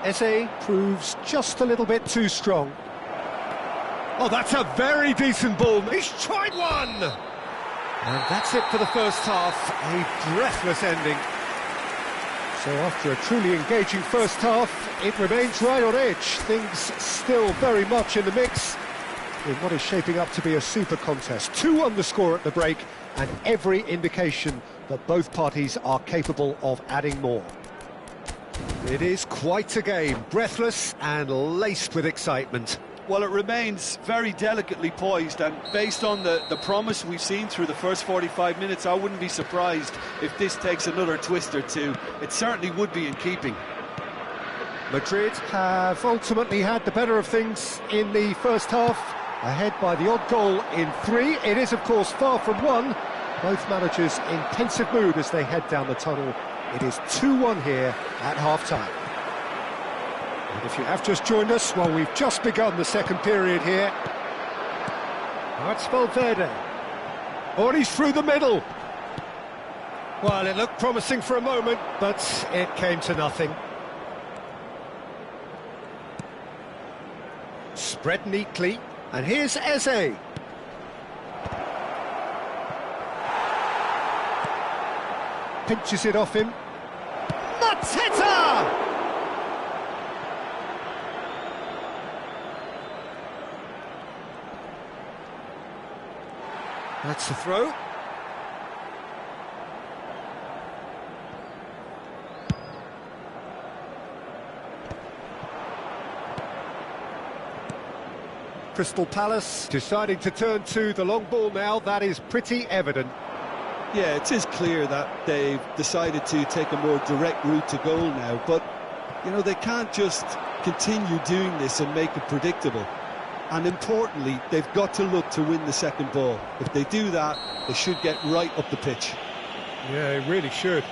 Eze proves just a little bit too strong. Oh, that's a very decent ball. He's tried one! And that's it for the first half. A breathless ending. So after a truly engaging first half, it remains right on edge. Things still very much in the mix in what is shaping up to be a super contest. 2-1 the score at the break, and every indication that both parties are capable of adding more. It is quite a game, breathless and laced with excitement. Well, it remains very delicately poised, and based on the promise we've seen through the first 45 minutes, I wouldn't be surprised if this takes another twist or two. It certainly would be in keeping. Madrid have ultimately had the better of things in the first half, ahead by the odd goal in 3. It is, of course, far from 1. Both managers in pensive mood as they head down the tunnel. It is 2-1 here at half-time. And if you have just joined us, well, we've just begun the second period here. That's Valverde. Oh, and he's through the middle. Well, it looked promising for a moment, but it came to nothing. Spread neatly, and here's Eze. Pinches it off him. Mateta! That's the throw. Crystal Palace deciding to turn to the long ball now. That is pretty evident. Yeah, it is clear that they've decided to take a more direct route to goal now, but, you know, they can't just continue doing this and make it predictable. And importantly, they've got to look to win the second ball. If they do that, they should get right up the pitch. Yeah, they really should.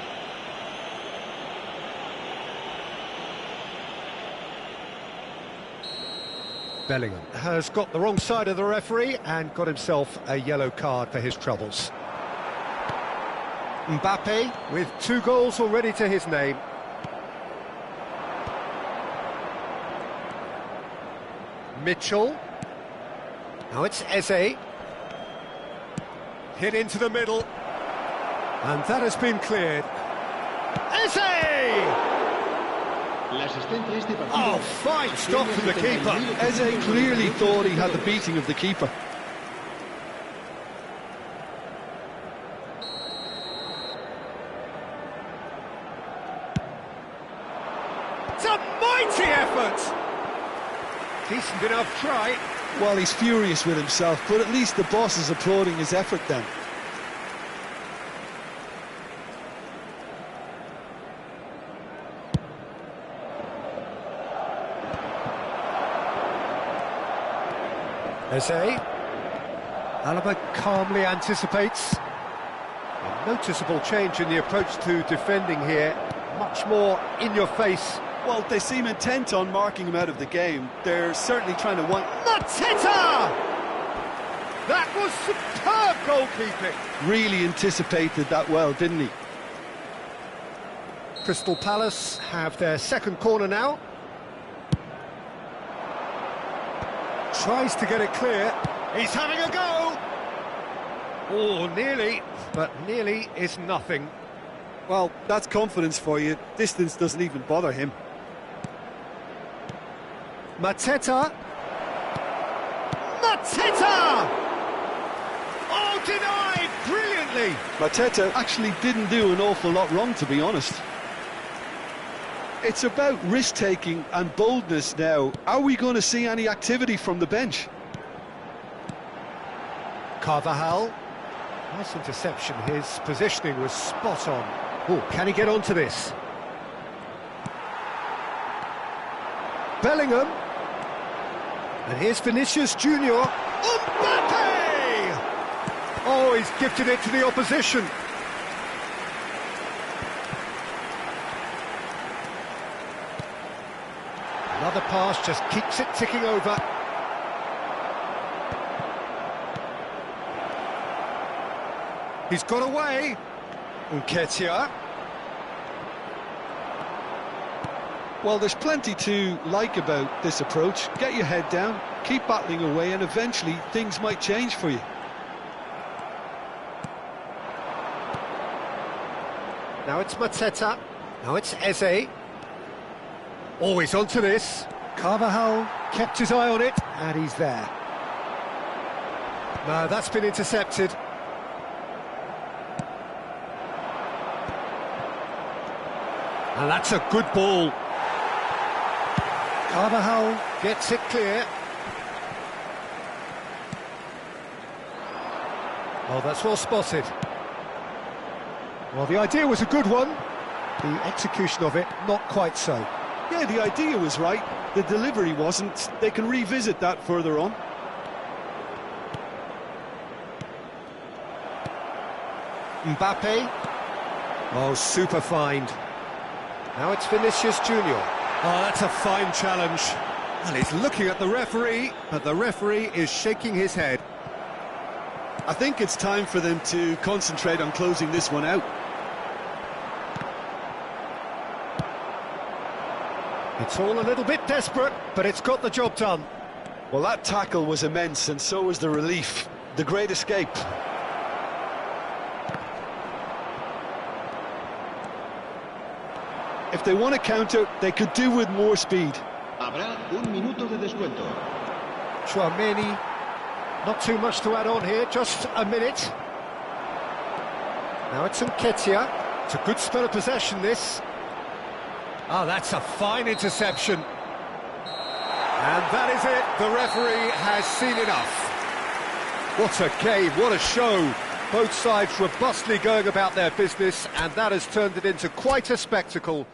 Bellingham has got the wrong side of the referee and got himself a yellow card for his troubles. Mbappe with 2 goals already to his name. Mitchell. Now it's Eze. Hit into the middle. And that has been cleared. Eze! Oh, fine stop from the keeper. Eze clearly thought he had the beating of the keeper. It's a mighty effort! Decent enough try. Well, he's furious with himself, but at least the boss is applauding his effort then. Eze. Alaba calmly anticipates. A noticeable change in the approach to defending here. Much more in your face. Well, they seem intent on marking him out of the game. They're certainly trying to want... Mateta! That was superb goalkeeping. Really anticipated that well, didn't he? Crystal Palace have their second corner now. Tries to get it clear. He's having a go. Oh, nearly, but nearly is nothing. Well, that's confidence for you. Distance doesn't even bother him. Mateta. Mateta! Oh, denied brilliantly. Mateta actually didn't do an awful lot wrong, to be honest. It's about risk-taking and boldness now. Are we going to see any activity from the bench? Carvajal. Nice interception, his positioning was spot on. Oh, can he get onto this? Bellingham. And here's Vinicius Junior. Mbappe! Oh, he's gifted it to the opposition. Another pass just keeps it ticking over. He's got away. Nketiah. Well, there's plenty to like about this approach. Get your head down, keep battling away, and eventually things might change for you. Now it's Mateta. Now it's Eze. Always onto this. Carvajal kept his eye on it, and he's there. No, that's been intercepted. And that's a good ball. Carvajal gets it clear. Oh, that's well spotted. Well, the idea was a good one. The execution of it, not quite so. Yeah, the idea was right. The delivery wasn't. They can revisit that further on. Mbappe. Oh, super find. Now it's Vinicius Junior. Oh, that's a fine challenge. And he's looking at the referee, but the referee is shaking his head. I think it's time for them to concentrate on closing this one out. It's all a little bit desperate, but it's got the job done. Well, that tackle was immense, and so was the relief. The great escape. If they want to counter, they could do with more speed. Habrá un minuto de descuento. Chouameni, not too much to add on here, just a minute. Now it's Nketiah. It's a good spell of possession, this. Ah, that's a fine interception. And that is it. The referee has seen enough. What a game, what a show. Both sides robustly going about their business, and that has turned it into quite a spectacle.